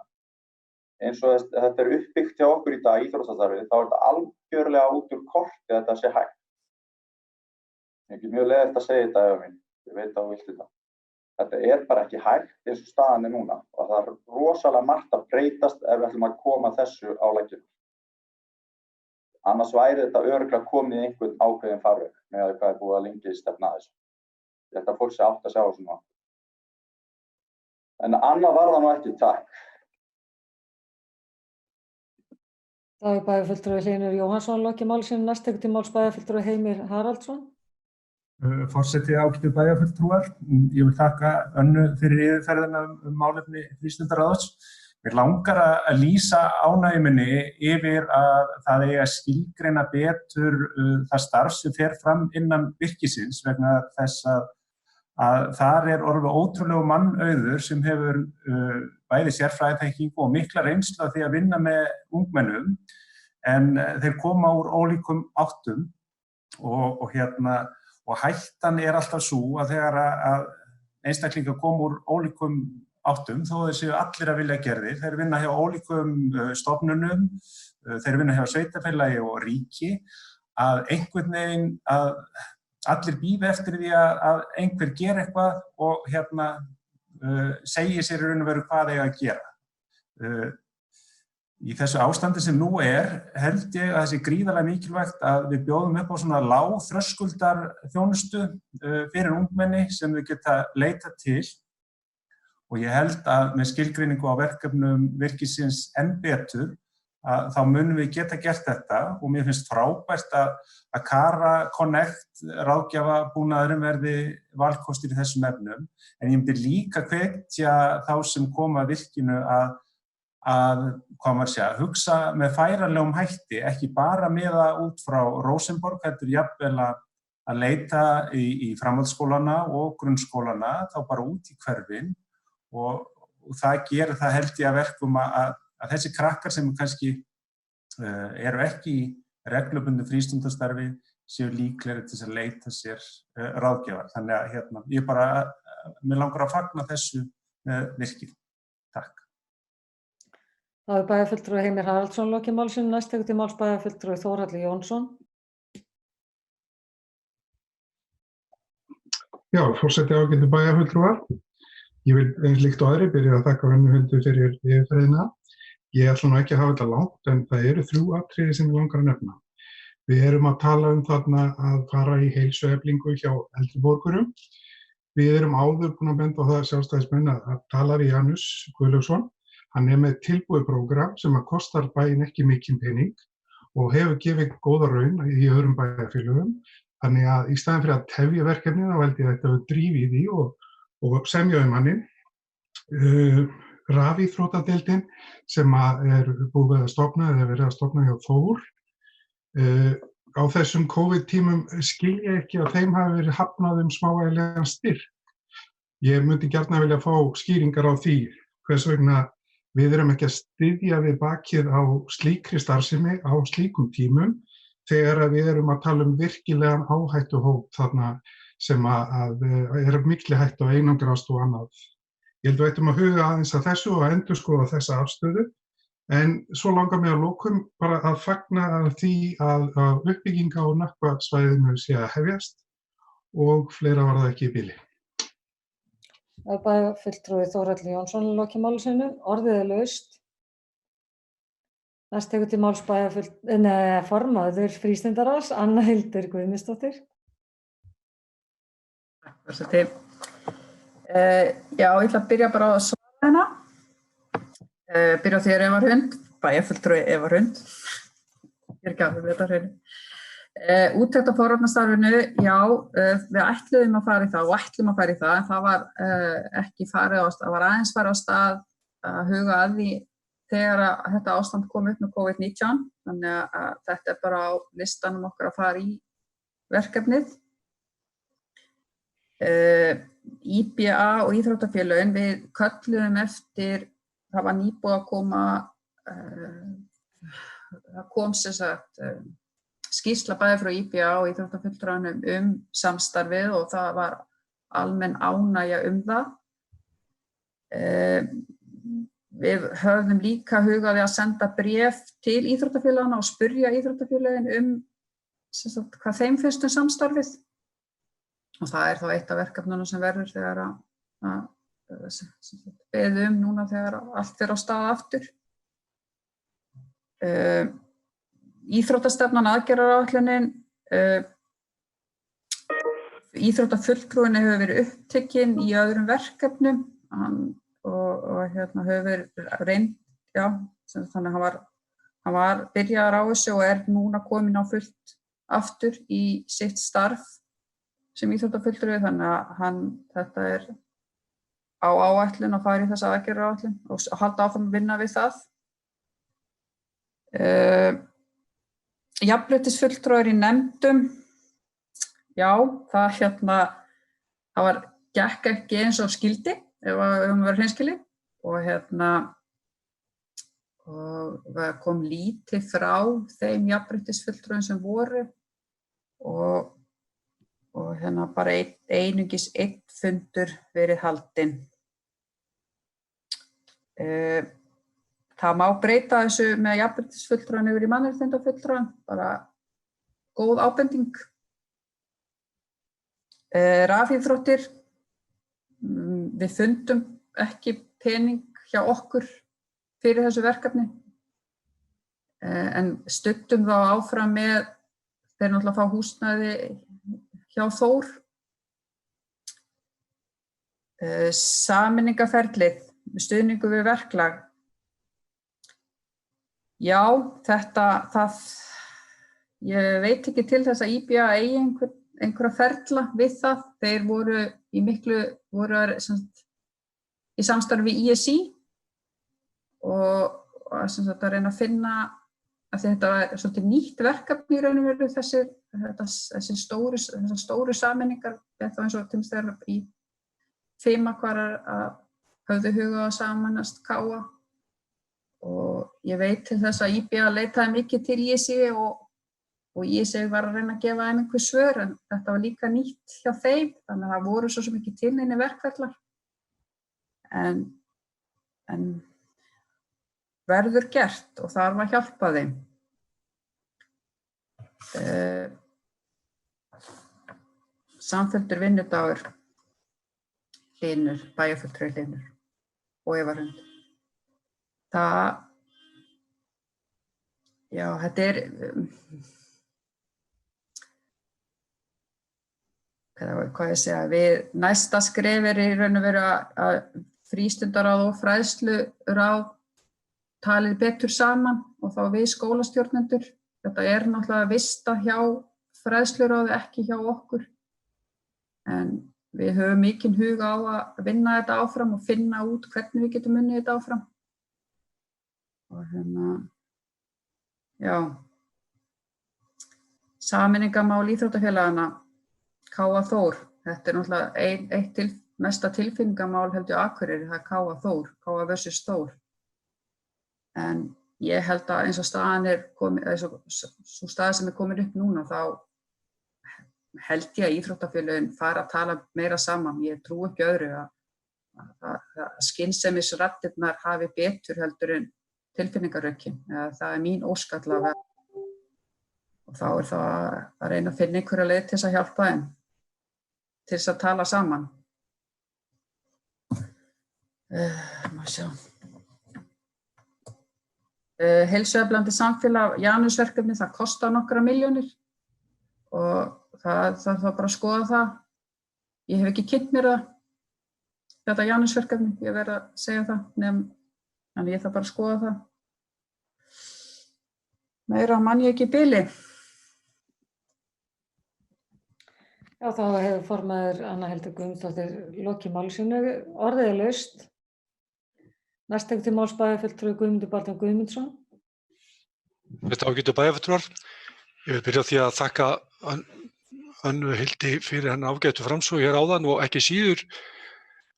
Eins og þetta uppbyggt hjá okkur í dag, íþróttastarfið, þá þetta algjörlega út úr korti að þetta sé hægt. Ég ekki mjög leiðilegt að segja þetta, Eva mín, ég veit að þú vilt þetta. Þetta bara ekki hægt eins og staðan núna og það rosalega margt að breytast ef við ætlum að koma þessu á leggina. Annars væri þetta örugglega komið í einhvern ákveðin farveg með hvað búið að lengi stefna að þessu. Þetta fólk sé átt að sjá þessu nú. En annað var það nú ekki, takk. Það bæjarfulltrúi Hlynur Jóhannsson lokið máli sínu, næst tekur til máls bæjarfulltrúi Heimir Haraldsson. Forseti, ágætu bæjarfulltrúar. Ég vil þakka Önnu fyrir yfirferðina málefni frístundaráðs. Mér langar að lýsa ánægju minni yfir að það eigi að skilgreina betur það starf sem fer fram innan virkisins vegna þess að þar orðið ótrúlegu mannauður sem hefur bæði sérfræðiþekkingu og mikla reynslu af því að vinna með ungmennum en þeir koma úr ólíkum áttum og hættan alltaf sú að þegar að einstaklingar koma úr ólíkum áttum þó þeir séu allir að vilja gerðir, þeir vinna hjá ólíkum stofnunum, þeir vinna hjá sveitarfélagi og ríki að einhvern veginn að allir bíða eftir því að einhver gera eitthvað og segi sér í raun og veru hvað eiga að gera. Í þessu ástandi sem nú held ég að það sé gríðarlega mikilvægt að við bjóðum upp á svona lágþröskuldar þjónustu fyrir ungmenni sem þau geta leitað til og ég held að með skilgreiningu á verkefnum virkisins enn betur þá munum við geta gert þetta og mér finnst frábært að Kara Connect ráðgjafabúnaðurinn verði valkostur í þessum efnum en ég myndi líka hvetja þá sem koma að virkinu að hugsa með færanlegum hætti, ekki bara miða út frá Rósenborg, heldur jafnvel að leita í framhaldsskólana og grunnskólana, þá bara út í hverfin og það gerir það held ég að verkum að þessi krakkar sem kannski eru ekki í reglubundnu frístundastarfi séu líklegri til að leita sér ráðgjafar. Þannig að ég mér langar að fagna þessu virkið. Takk. Það bæjarfulltrúi Heimir Haraldsson lokið máli sínu, næst tekur til máls bæjarfulltrúi Þórhallur Jónsson. Já, forseti, ágætu bæjarfulltrúar. Ég vil eins líkt og aðrir byrja að þakka Önnu Huldu fyrir yfirferðina. Ég ætla nú ekki að hafa þetta langt en það eru 3 atriði sem ég langar að nefna. Við erum að tala þarna að fara í heilsueflingu hjá eldri borgurum. Við erum áður búin að benda á það sjálfstæðismenn að tala við Janus Guðlaugsson. Hann með tilbúið prógram sem að kostar bæinn ekki mikinn pening og hefur gefið góða raun í öðrum bæjarfélögum. Þannig að í staðinn fyrir að tefja verkefnið þá held ég að þetta drífi í því og semja mannin. Rafíþróttadeildin sem búið að stofna eða verið að stofna hjá Þór. Á þessum COVID-tímum skil ég ekki að þeim hafi verið hafnað smávægilegan styrk. Ég myndi gjarna vilja fá skýringar á því hvers vegna við erum ekki að styðja við bakið á slíkri starfsemi á slíkum tímum þegar við erum að tala virkilegan áhættuhóp þarna sem mikli hættu á einangrast og annað. Ég held að við ættum að huga aðeins að þessu og að endurskoða þessa afstöðu en svo langar mig að lokum bara að fagna því að uppbygginga á Nökkvasvæðinu sé að hefjast og fleira var það ekki í bili. Það bæjarfulltrúi Þórhallur Jónsson lokið máli sínu, orðið laust. Næst tekur til máls formaður frístundaráðs, Anna Hildur Guðmundsdóttir. Takk, forseti. Já, ég ætla að byrja bara á að svara hérna. Byrja á þér Eva Hrund, bæjarfulltrúi Eva Hrund. Ég ekki alveg við þetta hreinu. Úttekt á forvarnastarfinu, já, við ætluðum að fara í það og ætlum að fara í það, en það var ekki farið á stað, það var aðeins farið á stað að huga að því þegar þetta ástand kom upp með COVID-19, þannig að þetta bara á listanum okkar að fara í verkefnið. IBA og íþróttafélögin, við kölluðum eftir, það var nýbúið að koma, það kom sem sagt skýrsla bæði frá IBA og íþróttafulltrúanum samstarfið og það var almenn ánægja það. Við höfðum líka hugaði að senda bréf til íþróttafélagana og spyrja íþróttafélagin sem sagt, hvað þeim finnst samstarfið. Og það er þá eitt af verkefnunum sem verður þegar að beðum núna þegar allt fer á stað aftur. Íþróttastefnan, aðgerðaráætlunin, íþróttafulltrúinn hefur verið upptekinn í öðrum verkefnum og hefur verið reynd, já, þannig að hann var byrjaður á þessu og núna komin á fullt aftur í sitt starf sem íþróttafulltrúi, þannig að þetta á áætlun að fara í þessa aðgerðaráætlun og halda áfram að vinna við það. Jafnréttisfulltrúar í nefndum, já, það gekk ekki eins og skildi ef við verðum hreinskilin og það kom lítið frá þeim jafnréttisfulltrúum sem voru og bara einungis einn fundur verið haldinn. Það má breyta þessu með jafnréttisfulltrúan yfir í mannréttindafulltrúan, bara góð ábending. Rafíþróttir, við fundum ekki pening hjá okkur fyrir þessu verkefni, en studdum þá áfram með þeir náttúrulega fá húsnæði hjá Þór. Sameiningarferlið, stuðningu við verklag. Já, ég veit ekki til þess að IBA eigi einhverja ferla við það. Þeir voru í samstarfi við ISI og að reyna að finna, að þetta var svolítið nýtt verkefni í raun og veru þessar stóru sameiningar, þá eins og til þess þegar í Fimakvarar að höfðu huga að sameinast KA og ég veit til þess að IBA leitaði mikið til ISI og ISI var að reyna að gefa þeim einhver svör en þetta var líka nýtt hjá þeim þannig að það voru svo sem ekki til neini verkferlar en verður gert og þarf að hjálpa þeim. Samfelldur vinnudagur, Hlynur, bæjarfulltrúi Hlynur og Eva Hrund. Þetta hvað ég segja, næsta skref í raun og veru að frístundaráð og fræðsluráð talið betur saman og þá við skólastjórnendur. Þetta náttúrulega vista hjá fræðsluráði, ekki hjá okkur. En við höfum mikinn hug á að vinna þetta áfram og finna út hvernig við getum unnið þetta áfram. Og sameiningarmál íþróttafélagana, KA Þór. Þetta náttúrulega eitt mesta tilfinningamál heldur Akureyri, það KA Þór, KA versus Þór. En ég held að eins og staðan svo staða sem komin upp núna, þá held ég að íþróttafélögin fara að tala meira saman. Ég trúi ekki öðru að skynsemisraddirnar hafi betur heldur en tilfinningarökin. Það mín ósk allavega. Og þá það að reyna að finna einhverja leið til þess að hjálpa þeim, til þess að tala saman. Má sjá. Heilsueflandi samfélag, Janusverkefni, það kostar nokkra milljónir og það þarf bara að skoða það. Ég hef ekki kynnt mér þetta Janusverkefni, ég verð að segja það, en ég þarf bara að skoða það. Meira man ég ekki í bili. Já, þá hefur formaður Anna Hildur Guðmundsdóttir lokið máli sínu. Orðið er laust. Næst tekur til máls bæjarfulltrúi Guðmundur Baldvin Guðmundsson. Ágætu bæjarfulltrúar. Ég vil byrja á því að þakka Önnu Hildi fyrir hennar ágætu framsögu hér áðan og ekki síður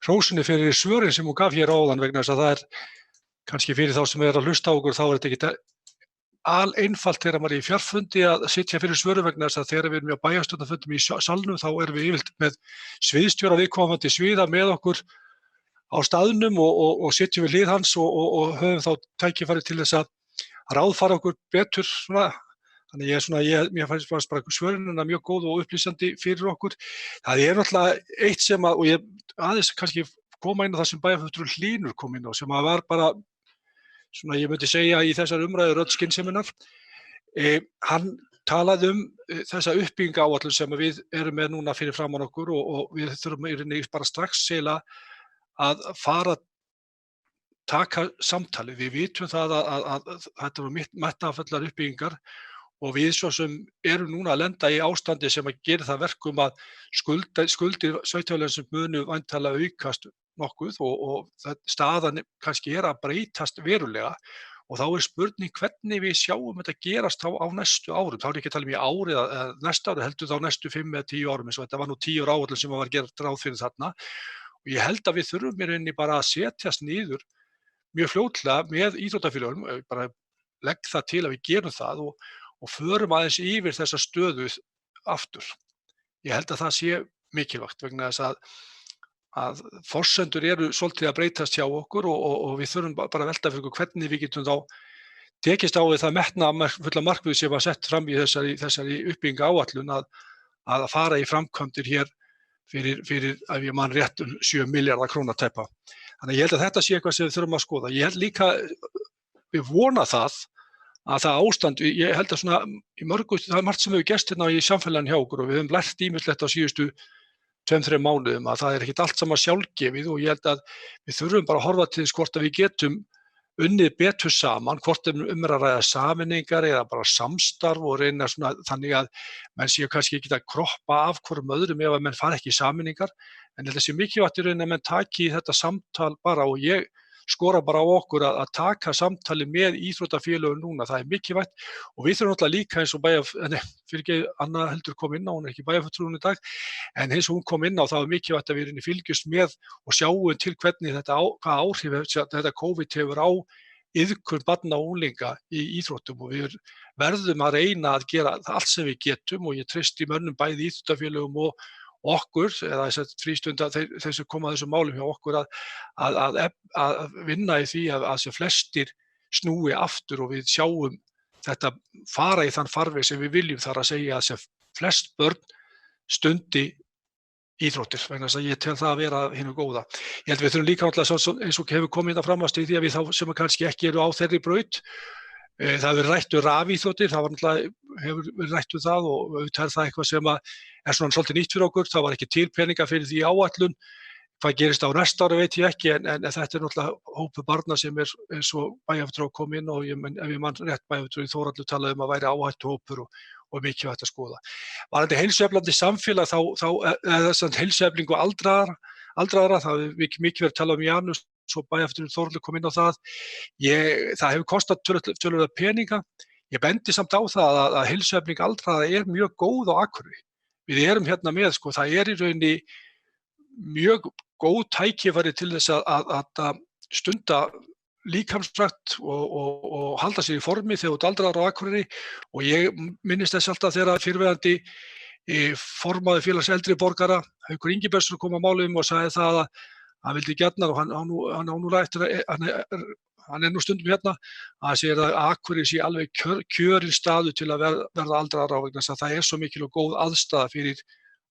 hrósinni fyrir svörin sem hún gaf hér áðan vegna þess að það kannski fyrir þá sem að hlusta á okkur þá þetta ekki aleinfalt þegar maður er í fjarfundi að sitja fyrir svörum vegna þess að þegar við erum á bæjarstjórnarfundum í salnum þá erum við yfirleitt með sviðsstjóra viðkomandi sviða með okkur á staðnum og sitjum við hlið hans og höfum þá tækifæri til þess að ráðfara okkur betur svona. Þannig mér fannst bara svörinina mjög góð og upplýsandi fyrir okkur. Það náttúrulega eitt sem og ég aðeins kannski koma inn á það sem bæjarfulltrúi Hlynur kom inn á sem að var bara svona ég myndi segja í þessar umræður öll skynseminnar. Hann talaði þessa uppbyggingaráætlun sem við erum með núna fyrir framan okkur og við þurfum í rauninni bara strax eiginlega að fara taka samtalið. Við vitum það að þetta eru metnaðarfullar uppbyggingar og við svo sem erum núna að lenda í ástandi sem að gera það verkum að skuldir sveitarfélagsins munu væntanlega aukast nokkuð og staðan kannski að breytast verulega og þá spurning hvernig við sjáum þetta gerast á næstu árum. Þá ekki að tala um í ári eða næsta ári, heldur þá næstu 5 eða 10 árum eins og þetta var nú 10 ára áætlun sem var gert ráð fyrir þarna. Og ég held að við þurfum í rauninni bara að setjast niður mjög fljótlega með íþróttafélögum, bara legg það til að við gerum það og förum aðeins yfir þessa stöðu aftur. Ég held að það sé mikilvægt vegna þess að forsendur eru svolítið að breytast hjá okkur og við þurfum bara að velta fyrir okkur hvernig við getum þá tekist á við það metnaðarfulla markmið sem var sett fram í þessari uppbyggingaráætlun að fara í framkvæmdir hér fyrir ef ég man rétt 7 milljarða króna tæpa. Þannig að ég held að þetta sé eitthvað sem við þurfum að skoða. Ég held líka, við vona það ástand, ég held að svona í mörgu, það margt sem hefur gerst hérna í samfélaginu hjá okkur og við höfum lært ýmislegt á síðustu 2-3 mánuðum að það ekkert allt saman sjálfgefið og ég held að við þurfum bara að horfa til þess hvort að við getum unnið betur saman, hvort að ræða sameiningar eða bara samstarf og reyna svona þannig að menn séu kannski ekki að kroppa af hvorum öðrum ef að menn fara ekki í sameiningar en þetta sé mikilvægt í rauninni að menn taki þetta samtal bara og ég skora bara á okkur að taka samtali með íþróttafélögum núna, það mikilvægt og við þurfum náttúrulega líka eins og Anna heldur kom inn á, hún ekki bæjarfulltrúin í dag, en eins og hún kom inn á það mikilvægt að við fylgjumst með og sjáum til hvernig hvaða áhrif þetta COVID hefur á iðkun barna og unglinga í íþróttum og við verðum að reyna að gera allt sem við getum og ég treysti mönnum bæði íþróttafélögum og okkur, eða þess frístunda þeir sem koma að þessum málum hjá okkur að vinna í því að sem flestir snúi aftur og við sjáum þetta fara í þann farveg sem við viljum þar að segja að sem flest börn stundi íþróttir, vegna þess að ég tel það að vera hinu góða. Ég held við þurfum líka alltaf eins og hefur komið þetta framast í því að við þá sem kannski ekki eru á þeirri braut. Það hefur rætt rafíþróttir, það hefur verið rætt það og auðvitað það eitthvað sem svona svolítið nýtt fyrir okkur, það var ekki til peninga fyrir því áætlun. Hvað gerist á næsta ári veit ég ekki en þetta náttúrulega hópur barna sem eins og bæjarfulltrúi kom inn og ef ég man rétt bæjarfulltrúi Þórhallur talaði að væri áhættuhópur og mikilvægt að skoða. Varðandi heilsueflandi samfélag þá heilsueflingu aldraðra, það er mikið verið að tala um Janus svo bæjarfulltrúi Þórhallur kom inn á það. Það hefur kostað töluverða peninga. Ég bendi samt á það að heilsuefling aldraðra mjög góð á Akureyri. Við erum hérna með, það í rauninni mjög góð tækifæri til þess að stunda líkamsrækt og halda sér í formi þegar þú ert aldraður á Akureyri og ég minnist þess alltaf þegar fyrrverandi formaður félags eldri borgara, Haukur Ingibergsson kom á málum og sagði það að hann vildi gjarnan og hann nú stundum hérna að segja að Akureyri sé alveg kjörinn staður til að verða aldraðra vegna þess að það svo mikil og góð aðstaða fyrir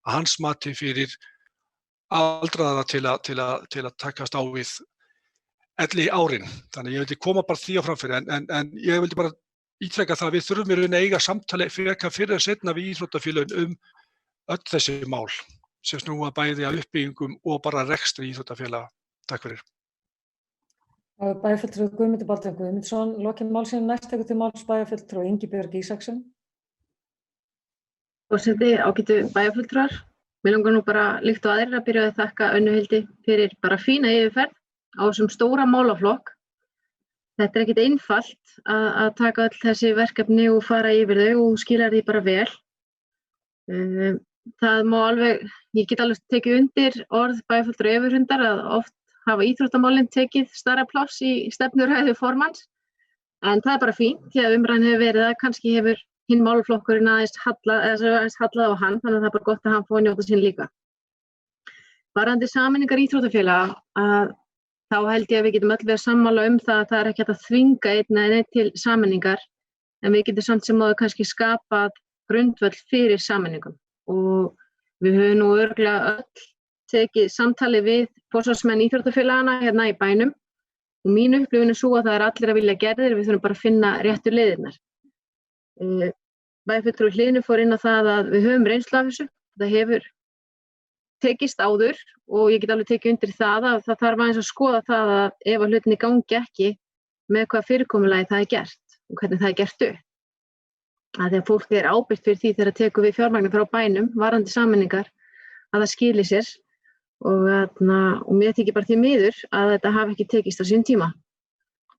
að hans mati fyrir aldraðra til að takast á við elli árin. Þannig ég vildi koma bara því á framfyrir en ég vildi bara ítreka það að við þurfum í rauninni að eiga samtali fyrir að setna við íþróttafélögin öll þessi mál sem snúa bæði að uppbyggingum og bara rekstri íþróttafélaga. Takk fyrir. Bæjarfulltrúi Guðmundur Baldvin Guðmundsson, lokið málsins næst tekur til máls bæjarfulltrúi Ingibjörg Ísaksson. Forseti, ágætu bæjarfulltrúar. Mér langar nú bara líkt og aðrir að byrja að þakka Önnu Hildi fyrir bara fína yfirferð á þessum stóra málaflokk. Þetta ekkert einfalt að taka öll þessi verkefni og fara yfir þau og skila því bara vel. það má alveg, ég get alveg tekið undir orð bæjarfulltrúa Efurhundar að oft hafa íþróttamálin tekið stærra pláss í stefnuræðu formanns, en það bara fínt því að umræðan hefur verið að kannski hefur hinn málaflokkurinn aðeins hallað á hann, þannig að það bara gott að hann fóði njóta sín líka. Varðandi sameiningar íþróttafélaga, þá held ég að við getum öll verið sammála það að það er ekki hægt að þvinga einn eða neitt til sameiningar, en við getum samt sem áður kannski skapað grundvöll fyrir sameiningum. Og við höfum nú örugglega öll tekið samtali við forsvarsmenn íþróttafélagana hérna í bænum og mín upplifun sú að það er allir að vilja gerðir, við þurfum bara að finna réttu leiðirnar. Bæjarfulltrúi Hlíðnu fór inn á það að við höfum reynslu af þessu, það hefur tekist áður og ég get alveg tekið undir það að það þarf aðeins að skoða það að ef að hlutinni gangi ekki með hvað fyrirkomulagi það er gert og hvernig það er gert upp. Því að fólk er ábyrgt fyrir því þegar það tekur við fjármagni frá bænum, varðandi sameiningar, að það skili sér og mér þykir bara því miður að þetta hafi ekki tekist á sín tíma.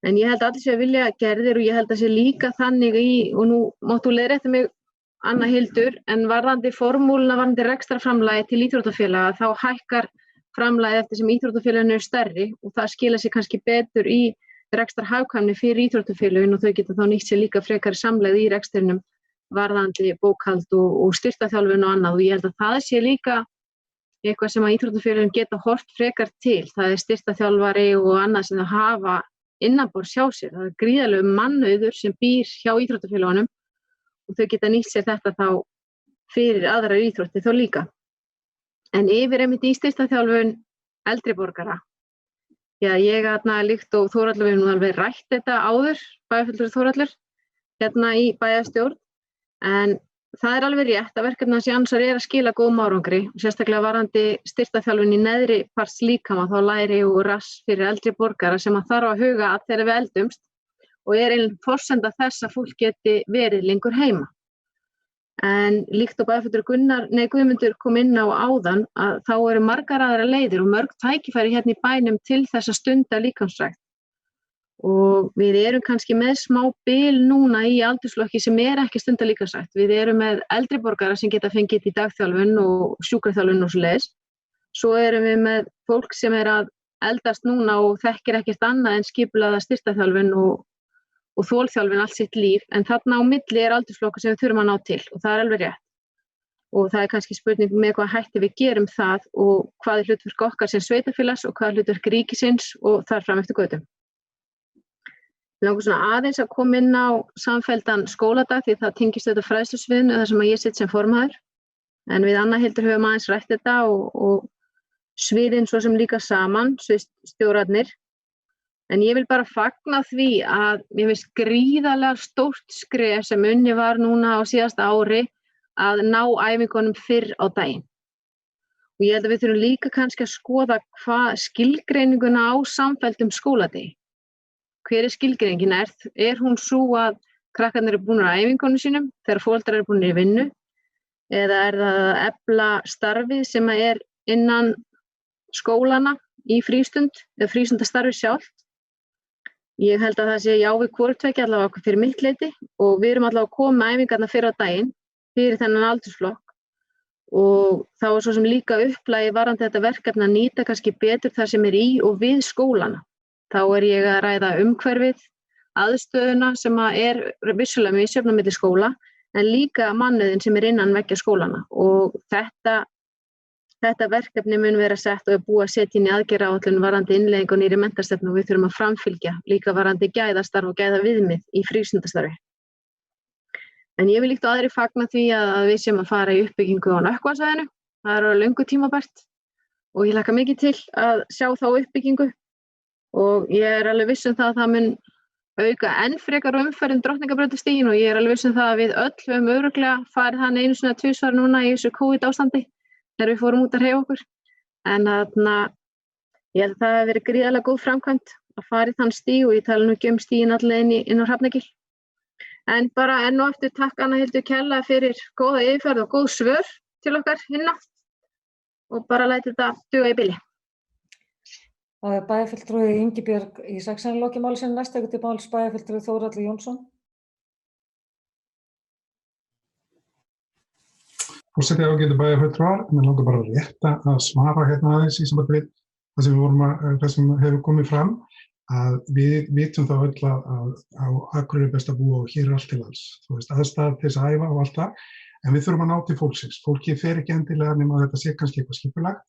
En ég held að allir sé að vilja gerðir og ég held að sé líka þannig og nú máttu leiðrétta mig Anna Hildur, en varðandi formúluna, varðandi rekstrarframlagi til íþróttafélaga, þá hækkar framlagið eftir sem íþróttafélaginu er stærri og það skila sér kannski betur í rekstrarhagkvæmni fyrir íþróttafélögin og þau geta þá nýtt sér líka frekari samlegð í rekstrinum varðandi bókhald og styrktarþjálfun og annað og ég held að það sé líka eitthvað sem að íþróttafélögin geta horft frekar til. Það er styrktarþjálfari og annað sem það hafa innanborðs hjá sér. Það er gríðarlegur mannauður sem býr hjá íþróttafélögunum og þau geta nýtt sér þetta þá fyrir aðrar íþrótti þá líka. En yfir einmitt í styrktarþjálfun eldri borgara. Já, ég líkt og Þórhallur, við höfum alveg rætt þetta áður, bæjarfulltrúi Þórhallur, hérna í bæjarstjórn, en það er alveg rétt að verkefni hans Jansar er að skila góðum árangri, sérstaklega varðandi styrktarþjálfun í neðri parts líkama, þá læri og rass fyrir eldri borgara sem að þarf að huga að þegar við eldumst og er einnig forsenda þess að fólk geti verið lengur heima. En líkt og bæjarfulltrúi Guðmundur kom inn á áðan að þá eru margar aðra leiðir og mörg tækifæri hérna í bænum til þess að stunda líkamsrækt. Og við erum kannski með smá bil núna í aldursflokki sem er ekki stunda líkamsrækt. Við erum með eldri borgara sem geta fengið í dagþjálfun og sjúkraþjálfun og svoleiðis. Svo erum við með fólk sem er að eldast núna og þekkir ekkert annað en skipulagða styrktarþjálfun og þolþjálfun allt sitt líf, en þarna á milli er aldursflokkur sem við þurfum að ná til og það er alveg rétt. Og það er kannski spurning með hvað hætti við gerum það og hvað er hlutverk okkar sem sveitarfélags og hvað er hlutverk ríkisins og þar fram eftir götum. Við langar svona aðeins að koma inn á samfelldan skóladag því það tengist þetta fræðslusviðinu þar sem að ég sitt sem formaður. En við Anna Hildur höfum aðeins rætt þetta og sviðin svo sem líka saman, sviðsstjórarnir. En ég vil bara fagna því að mér finnst gríðarlega stórt skref sem unnið var núna á síðasta ári að ná æfingunum fyrr á daginn. Og ég held að við þurfum líka kannski að skoða hvað skilgreininguna á samfelldum skóladegi. Hver er skilgreiningin? Er hún svo að krakkarnir eru búin á æfingunum sínum þegar foreldrar eru búin í vinnu? Eða er það að efla starfið sem er innan skólana í frístund eða frístundastarfi sjálft? Ég held að það sé já við hvoru tveggja allavega fyrir mitt leyti og við erum allavega að koma með æfingarnar fyrr á daginn fyrir þennan aldursflokk og þá er svo sem líka upplagi varðandi þetta verkefni að nýta kannski betur það sem er í og við skólana. Þá er ég að ræða umhverfið, aðstöðuna sem er vissulega misjöfn á milli skóla en líka mannauðinn sem er innan veggja skólana og þetta verkefni mun vera sett og er búið að setja inn í aðgerðaáætlun varðandi innleiðingu og nýrri menntastefnu og við þurfum að framfylgja líka varðandi gæðastarf og gæðaviðmið í frístundastarfi. En ég vil líkt og aðri fagna því að við séum að fara í uppbyggingu á Nökkvasvæðinu. Það er löngu tímabært og ég hlakka mikið til að sjá þá uppbyggingu og ég er alveg viss um það að það mun auka enn frekar umferð Drottningarbrautastíginn og ég er alveg viss um það að við öll höfum örugglega farið hann einu sinni eða tvisvar núna í þessu COVID ástandi. Þegar við fórum út að hreyfa okkur. En ég held að það hafi verið gríðarlega góð framkvæmd að fara í þann stíg og ég tala nú ekki stíginn allavega inn á Hrafnagil. En bara enn og aftur takk Anna Hildur kærlega fyrir góða yfirferð og góð svör til okkar hinna og bara læti þetta duga í bili. Það er bæjarfulltrúi Ingibjörg í loki málsins, næst tekur til máls bæjarfulltrúi Þórhallur Jónsson. Forseti ágætu bæjarfulltrúar, mér langar bara rétt að svara hérna aðeins í sambandi við það sem hefur komið fram, að við vitum þá öll að á Akureyri er best að búa og hér er allt til alls. Þú veist, aðstæður til þess að æfa og allt það, en við þurfum að ná til fólksins. Fólkið fer ekki endilega nema að þetta sé kannski eitthvað skipulagt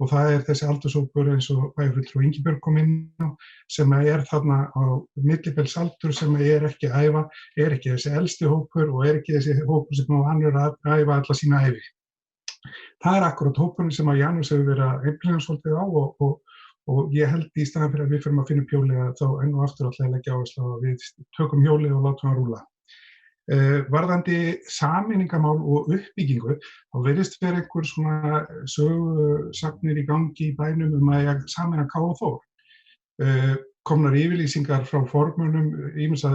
og það er þessi aldurshópur eins og bæjarfulltrúi Ingibjörg kom inn á sem er þarna á millibilsaldur sem er ekki að æfa, er ekki þessi elsti hópur og er ekki þessi hópur sem hann er að æfa alla sína ævi. Það er akkurat hópurinn sem að Janus hefur verið að einblína svolítið á og ég held í staðan fyrir að við förum að finna hjólið að þá enn og aftur alltaf leggja áherslu á að við tökum hjólið og látum það rúlla. Varðandi sameiningamál og uppbyggingu, þá virðist vera einhver svona sögusagnir í gangi í bænum að sameina K og Þór. Komnar yfirlýsingar frá formönnum ýmissa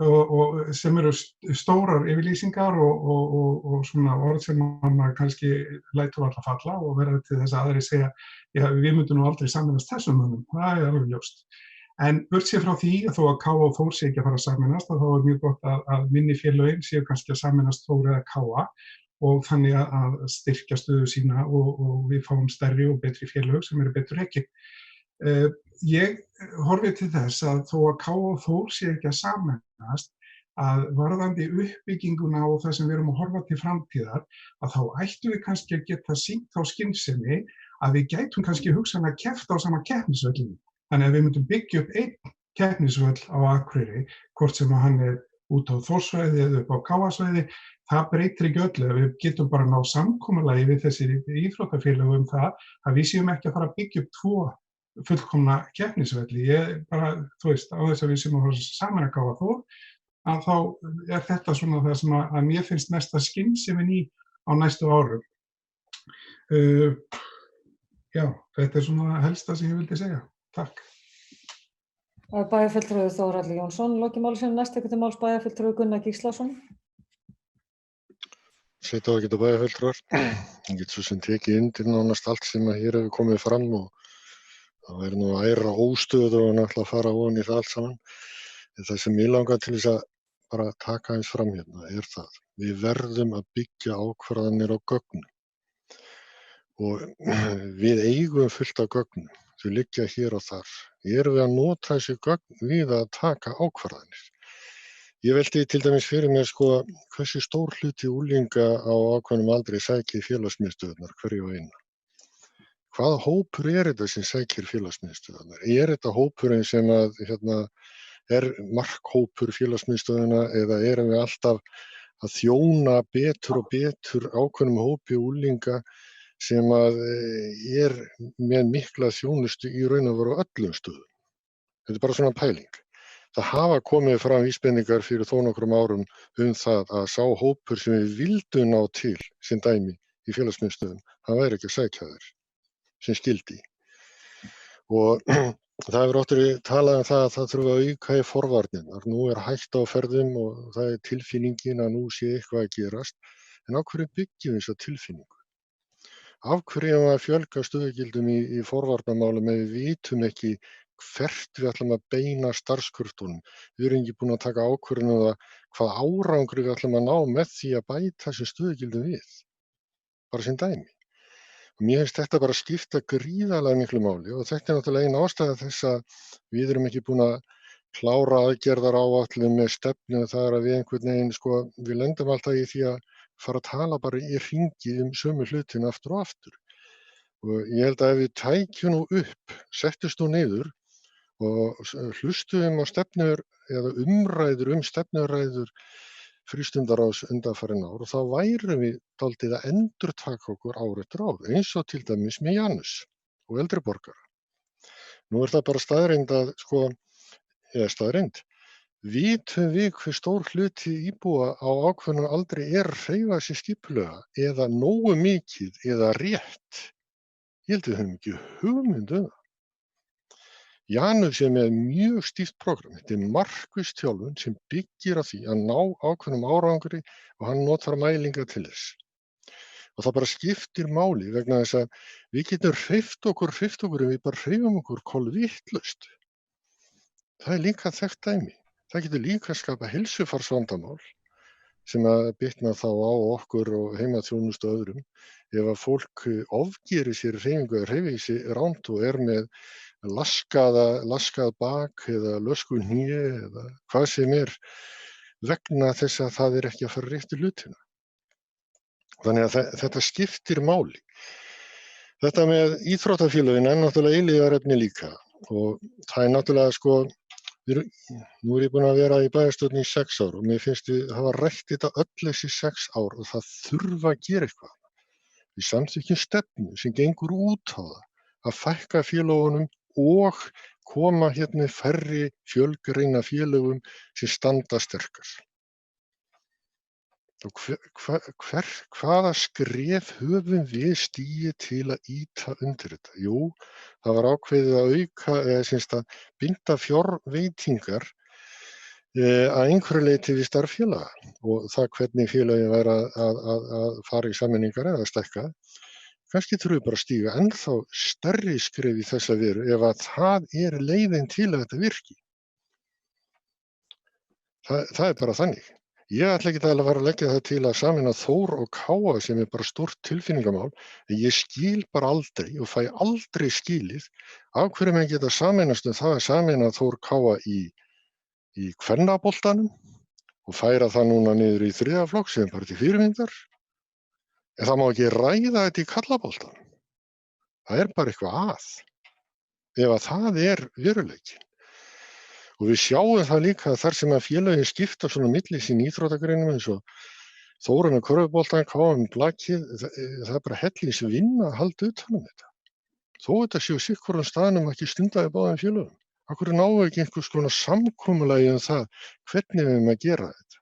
og sem eru stórar yfirlýsingar og svona orð sem mann kannski lætur alla falla og verða til þess að aðrir segja við myndum nú aldrei sameinast þessum mönnum, það er alveg ljóst. En burtséð frá því að þó að K og Þór sé ekki að fara að sameinast, þá er mjög gott að minni félögin séu kannski að sameinast Þór eða K og þannig að styrkja stöðu sína og við fáum stærri og betri félög sem eru betur rekin. Ég horfi til þess að þó að K og Þór sé ekki að sameinast, að varðandi uppbygginguna og það sem við erum að horfa til framtíðar, að þá ættum við kannski að geta sýnt þá skynsemi að við gætum kannski hugsanlega keppt á sama keppnisvöllum. Þannig að við myndum byggja upp einn keppnisvöll á Akureyri, hvort sem að hann er út á Þórssvæði eða upp á Káasvæði, það breytir ekki öllu. Við getum bara ná samkomulagi við þessi íþróttafélög það að við séum ekki að fara að byggja upp 2 fullkomna keppnisvelli. Ég bara, þú veist, á þess að við séum að fara saman að K og Þór, að þá er þetta svona það sem að mér finnst mesta skynsemin í á næstu árum. Þetta er svona helsta sem ég vildi segja. Takk. Bæjarfulltrúi Þórhallur Jónsson, lokið máli sinni næst til máls bæjarfulltrúi Gunnar Gíslason. Sveita ágætu bæjarfulltrúar. Ég get svo sem tekið undir nánast allt sem að hér hefur komið fram og það væri nú æra óstöður og náttúrulega að fara ofan í það allt saman. En það sem ég langar til þess að bara taka eins fram hérna er það. Við verðum að byggja ákvarðanir á gögnum og við eigum fullt af gögnum. Þau liggja hér og þar. Erum við að nota þessi gögn við að taka ákvarðanir? Ég velti til dæmis fyrir mér hversu stór hluti unglinga á ákveðnum aldri sækir félagsmiðstöðvarnar hverju og eina. Hvaða hópur er þetta sem sækir félagsmiðstöðvarnar? Er þetta hópurinn sem að er markhópur félagsmiðstöðvarna eða erum við alltaf að þjóna betur og betur ákveðnum hópi unglinga sem að er með mikla þjónustu í raun og veru á öllum stöðum. Þetta er bara svona pæling. Það hafa komið fram vísbendingar fyrir þó nokkrum árum það að sá hópur sem við vildum ná til sem dæmi í félagsmiðstöðum, hann væri ekki að sækja þær sem skyldi. Og það hefur oft verið talað það að það þurfa að auka í forvarnirnar. Nú er hætta á ferðum og það er tilfinningin að nú sé eitthvað að gerast. En á hverju byggjum við þessa tilfinningu? Af hverju að fjölga stöðugildum í forvarnarmálum ef við vitum ekki hvert við ætlum að beina starfskröftunum. Við erum ekki búin að taka ákvörðun um það hvað árangri við ætlum að ná með því að bæta þessum stöðugildum við. Bara sem dæmi. Og mér finnst þetta bara skipta gríðarlega miklu máli og þetta er náttúrulega ein ástæða þess að við erum ekki búin að klára aðgerðaráætlun með stefnu þar að við einhvern veginn við lendum alltaf í því að fara að tala bara í hringi sömu hlutina aftur og aftur. Og ég held að ef við tækjum nú upp, settust nú niður og hlustuðum á stefnur eða umræður stefnuræður frístundaráðs undanfarin ár og þá værum við dálítið að endurtaka okkur ár eftir ár, eins og til dæmis með Janus og eldri borgara. Nú er það bara staðreynd staðreynd. Vitum við hver stór hluti íbúa á ákveðnum aldri er að hreyfa sig skipulega eða nógu mikið eða rétt? Ég held við höfum ekki hugmynd um það. Janus er með mjög stíft prógram. Þetta er markviss þjálfun sem byggir á því að ná ákveðnum árangri og hann notar mælinga til þess. Og það bara skiptir máli vegna þess að við getum hreyft okkur en við bara hreyfum okkur kolvitlaust. Það er líka þekkt dæmi. Það getur líka skapa heilsufarsvandamál sem að bitna þá á okkur og heimaþjónustu og öðrum. Ef að fólk ofgerir sér hreyfingu eða hreyfir sig rangt og með laskað bak eða löskuð hné eða hvað sem vegna þess að það ekki að fara rétt í hlutina. Þannig að þetta skiptir máli. Þetta með íþróttafélögin náttúrulega eilífðarefni líka og það náttúrulega nú ég búinn að vera í bæjarstjórn í 6 ár og mér finnst við hafa rætt þetta öll þessi 6 ár og það þurfa að gera eitthvað. Við samþykkjum stefnu sem gengur út á það að fækka félögunum og koma færri fjölgreina félögum sem standa sterkar. Og hvaða skref höfum við stigið til að ýta undir þetta? Jú, það var ákveðið að auka að binda fjárveitingar að einhverju leyti við starf félaga og það hvernig félagið væri að fara í sameiningar eða stækka. Kannski þurfum við bara að stíga ennþá stærri skref í þessa veru ef að það leiðin til að þetta virki. Það bara þannig. Ég ætla ekki að fara að leggja það til að sameina Þór og Káa sem bara stórt tilfinningamál, en ég skil bara aldrei og fæ aldrei skilið af hverju menn geta sameinast það að sameina Þór Káa í kvennaboltanum og færa það núna niður í 3. flokk sem bara til fyrirmyndar. En það má ekki ræða þetta í karlaboltanum. Það bara eitthvað að. Ef að það veruleikinn. Og við sjáum það líka þar sem að félögin skipta svona milli sín íþróttagreinum eins og Þóra með körfuboltann, Káa með blakið, það bara hellings vinna að halda utan þetta. Þó þetta séu sitthvorum staðnum ekki stundaði báðum félögum. Af hverju náum við ekki einhvers konar samkomulagi það hvernig við að gera þetta?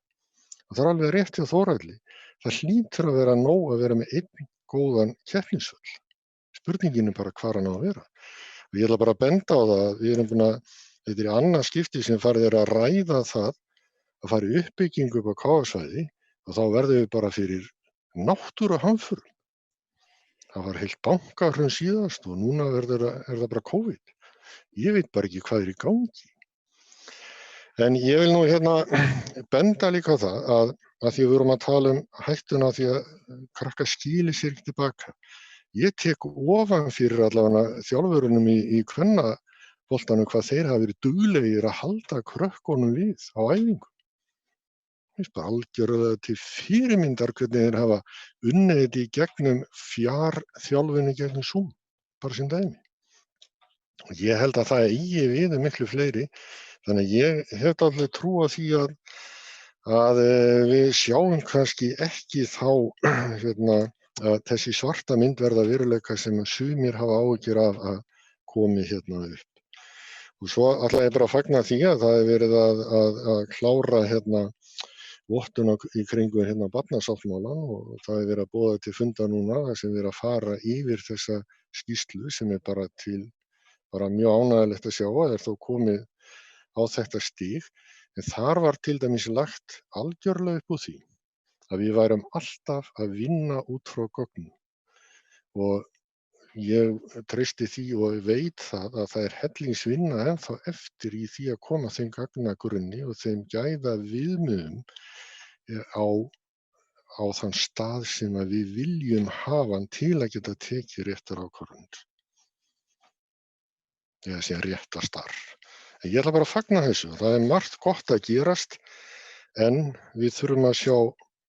Og það alveg rétt hjá Þórhalli. Það hlýtur að vera nóg að vera með einn góðan keppnisvöll. Spurningin bara hvar hann á að vera. Og ég ætla bara að benda á það að við búin að þetta annað skipti sem farið að ræða það að fara í uppbyggingu upp á Káasvæði og þá verðum við bara fyrir náttúruhamförum. Það var heilt bankahrun síðast og núna það bara COVID. Ég veit bara ekki hvað í gangi. En ég vil nú benda líka á það að því við vorum að tala hættuna því að krakka skili sér ekki tilbaka. Ég tek ofan fyrir allavega þjálfurunum í kvennaboltanum hvað þeir hafa verið duglegir að halda krökkunum við á æfingu. Það bara algjörlega til fyrirmyndar hvernig þeir hafa unnið þetta í gegnum fjarþjálfunni gegnum Zoom, bara sem dæmi. Og ég held að það eigi við miklu fleiri, þannig að ég hef alveg trú á því að við sjáum kannski ekki þá að þessi svarta mynd verða veruleika sem sumir hafa áhyggjur af að komi upp. Og svo ætla ég bara að fagna því að það verið að klára vottun í kringum barnasáttmálann og það verið að boða til funda núna þar sem verið að fara yfir þessa skýrslu sem bara mjög ánægjulegt að sjá að þó komið á þetta stig. En þar var til dæmis lagt algjörlega upp úr því að við værum alltaf að vinna út frá gögnum. Og ég treysti því og veit að það hellingsvinna ennþá eftir í því að koma þeim gagnagrunni og þeim gæða viðmiðum á þann stað sem að við viljum hafa hann til að geta tekið réttar ákvarðanir. Eða sem réttar starf. En ég ætla bara að fagna þessu. Það margt gott að gerast en við þurfum að sjá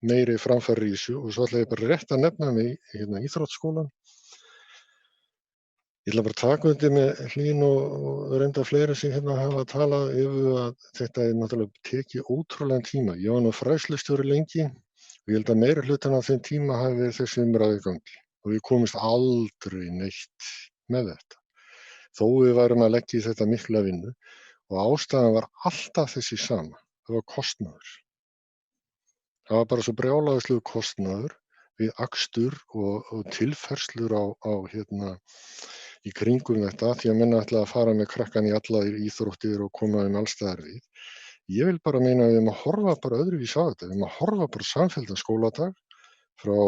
meiri framfæri í þessu og svo ætla ég bara rétt að nefna mig íþróttaskólann. Ég ætla bara að taka undir með Hlín og reynda fleiri sem hafa talað yfir að þetta náttúrulega tekið ótrúlegan tíma. Ég var nú fræðslustjóri lengi og ég held að meiri hlutan af þeim tíma hafi verið þessi umræðu í gangi og við komumst aldrei neitt með þetta. Þó við værum að leggja í þetta mikla vinnu og ástæðan var alltaf þessi sama. Það var kostnaður. Það var bara svo brjálæðislegur kostnaður við akstur og tilfærslur í kringum þetta því að menn ætla að fara með krakkan í alla íþróttir og koma alls staðar við. Ég vil bara meina að við erum að horfa bara öðruvísi á þetta. Við erum að horfa bara samfelldan skóladag frá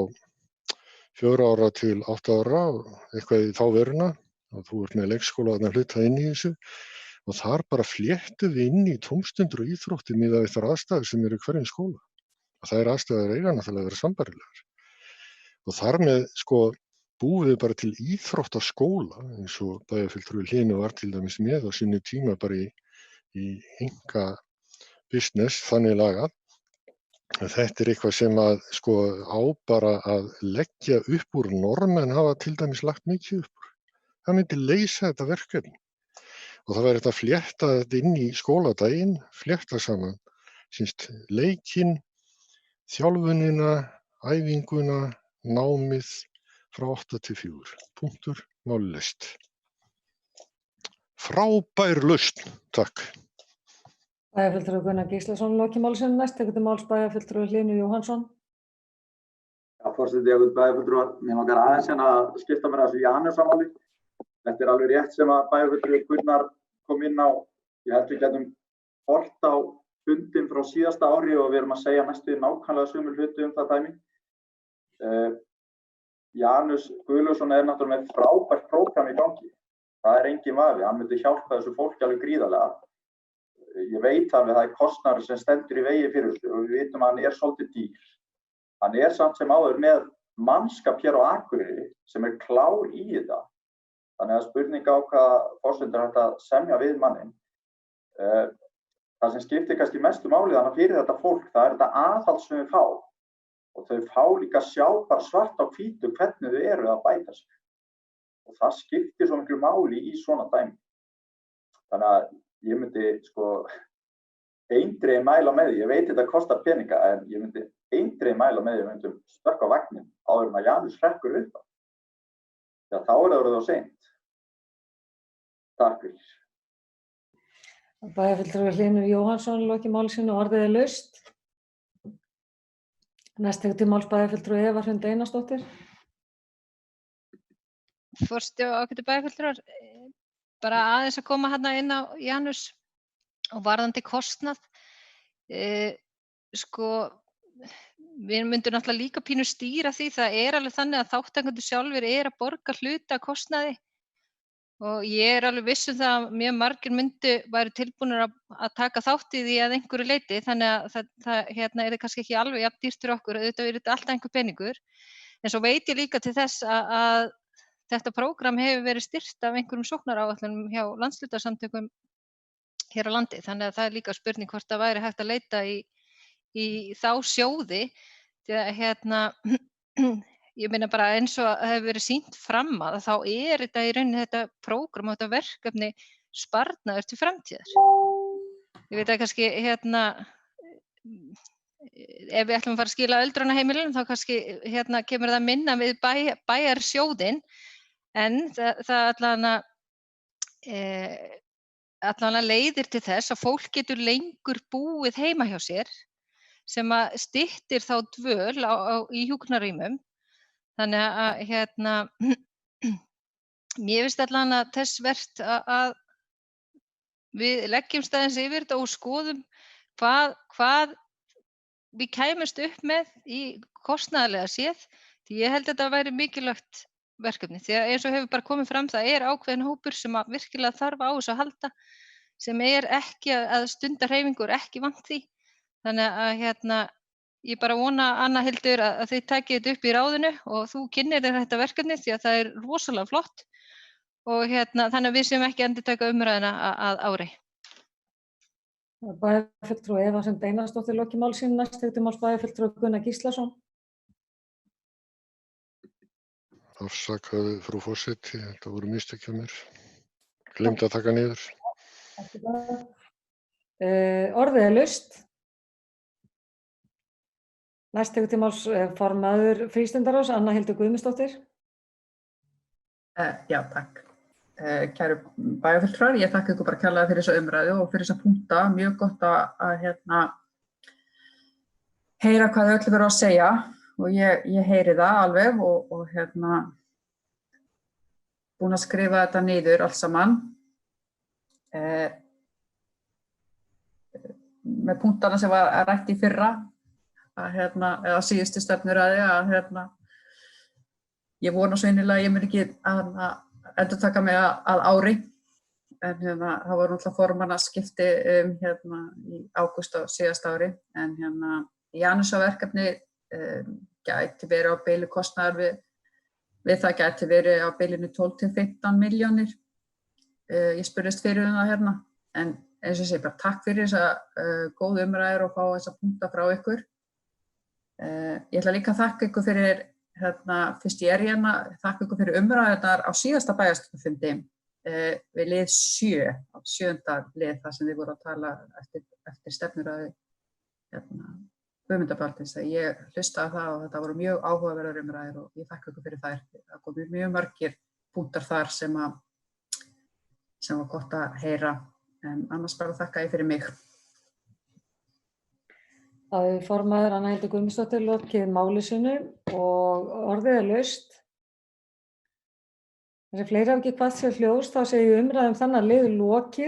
4 ára til 8 ára og eitthvað í þá veruna og þú ert með leikskóla að hluta inn í þessu og þar bara fléttum við inn í tómstundur og íþróttir miðað við þær aðstæður sem eru í hverjum skóla. að þær aðstæður eiga náttúrulega að vera sambærilegar. Og þar með sko búum við bara til íþróttaskóla eins og bæjarfulltrúi Hlínu var til dæmis með á sínu tíma bara í enga business þannig lagað. Þetta eitthvað sem að sko á bara að leggja upp úr Norðmenn hafa til dæmis lagt mikið upp úr. Það myndi leysa þetta verkefni. Og það væri þetta að flétta þetta inn í skóladaginn, flétta saman leikinn, þjálfunina, æfinguna, námið frá 8 til 4. Punktur, máli leyst. Frábær lausn, takk. Bæjarfulltrúi Gunnar Gíslason loki máli sínu næst. Tekur til máls bæjarfulltrúi Hlínu Jóhannsson. Já, forseti, ég vil bæjarfulltrúar, mér langar aðeins að skipta mér að þessu Janusarmáli. Þetta alveg rétt sem að bæjarfulltrúi Gunnar kom inn á. Ég held við getum horft á fundinn frá síðasta ári og við erum að segja næstu nákvæmlega sömu hluti það dæmi. Janus Guðlaugsson náttúrulega með frábært prógram í gangi. Það engin vafi, hann myndi hjálpa þessu fólki alveg gríðarlega. Ég veit alveg það kostnaður sem stendur í vegi fyrir þessu og við vitum að hann svolítið dýr. Hann samt sem áður með mannskap hér á Akureyri sem klár í þetta. Þannig að spurning á hvað forsendur hægt að semja við manninn. Það sem skiptir kannski mestu máli þannig fyrir þetta fólk, það þetta aðhald sem við fá. Og þau fá líka sjá bara svart á hvítu hvernig þau eru að bæta sig. Og það skiptir svo miklu máli í svona dæmi. Þannig að ég myndi eindregið mæla með því. Ég veit þetta kostar peninga en ég myndi eindregið mæla með því við myndum stökkva vagnin áður en að Janus hrekkur upp það. Já, þá það orðið of seint. Takk fyrir. Bæjarfulltrúi Hlínu Jóhannsson loki máli sínu og orðið laust. Næst tekur til máls bæjarfulltrúi Eva Hrund Einarsdóttir. Forseti og ágætu bæjarfulltrúar, bara aðeins að koma hérna inn á Janus og varðandi kostnað. Við myndum náttúrulega líka pínu stýra því, það alveg þannig að þátttakendur sjálfir að borga hluta kostnaði og ég alveg viss það að mjög margir væru tilbúnir að taka þátt í því að einhverju leyti, þannig að það kannski ekki alveg jafn dýrt fyrir okkur, auðvitað þetta alltaf einhver peningur. En svo veit ég líka til þess að þetta prógram hefur verið styrkt af einhverjum sóknaráætlunum hjá landshlutasamtökum hér á landi, þannig að það líka spurning hvort það væri hægt að leita í þá sjóði, því að ég meina bara eins og það hefur verið sýnt fram að þá þetta í rauninni þetta prógram og þetta verkefni sparnaður til framtíðar. Ég veit að kannski ef við ætlum að fara að skila öldrunarheimilunum þá kannski kemur það minna við bæjarsjóðinn, en það allavega leiðir til þess að fólk getur lengur búið heima hjá sér sem að styttir þá dvöl í hjúkrunarrýmum. Þannig að mér finnst allavega þess vert að við leggjumst aðeins yfir þetta og skoðum hvað við kæmumst upp með í kostnaðarlega séð, því ég held að þetta væri mikilvægt verkefni, því að eins og hefur bara komið fram það ákveðin hópur sem að virkilega þarf á þessu að halda, sem ekki að stunda hreyfingu og ekki vant því. Þannig að ég bara vona, Anna Hildur, að þið takið þetta upp í ráðinu og þú kynnir þér þetta verkefni því að það rosalega flott og þannig að við séum ekki endurtaka umræðina að ári. Bæjarfulltrúi Eva Hrund Einarsdóttir loki máli sínu, næst tekur til máls bæjarfulltrúi Gunnar Gíslason. Afsakaðu, frú forseti, þetta voru mistök hjá mér. Gleymdi að taka niður. Orðið laust. Næst tekur til máls formaður frístundaráðs, Anna Hildur Guðmundsdóttir. Já, takk. Kæru bæjarfulltrúar, ég þakka ykkur bara kærlega fyrir þessa umræðu og fyrir þessa punkta. Mjög gott að heyra hvað þau öll verið að segja og ég heyri það alveg og búin að skrifa þetta niður allt saman. Með punktana sem var rætt í fyrra, eða síðustu stefnuræði að ég vona svo innilega að ég mun ekki að endurtaka mig að ári, en það var náttúrulega formannaskipti í ágúst á síðasta ári, en Janusarverkefni gæti verið á bilinu kostnaðar við það gæti verið á bilinu 12 til 15 milljónir. Ég spurðist fyrir það hérna, en eins og ég segi bara takk fyrir þessa góðu umræður og fá þessa punkta frá ykkur. Ég ætla líka að þakka ykkur fyrir, fyrst ég hérna, þakka ykkur fyrir umræðunar á síðasta bæjarstjórnarfundi við lið 7, á 7. lið þar sem þið voru að tala eftir stefnuræðu Guðmundar-Baldvins. Ég hlustaði á það og þetta voru mjög áhugaverðar umræður og ég þakka ykkur fyrir þær. Það komu mjög margir punktar þar sem var gott að heyra, en annars bara þakka ég fyrir mig. Það hefur formaður Anna Hildur Guðmundsdóttir lokið máli sínu og orðið laust. Þess að fleiri hafa ekki kvatt sér hljóðs, þá segi ég umræðum þannig lið lokið.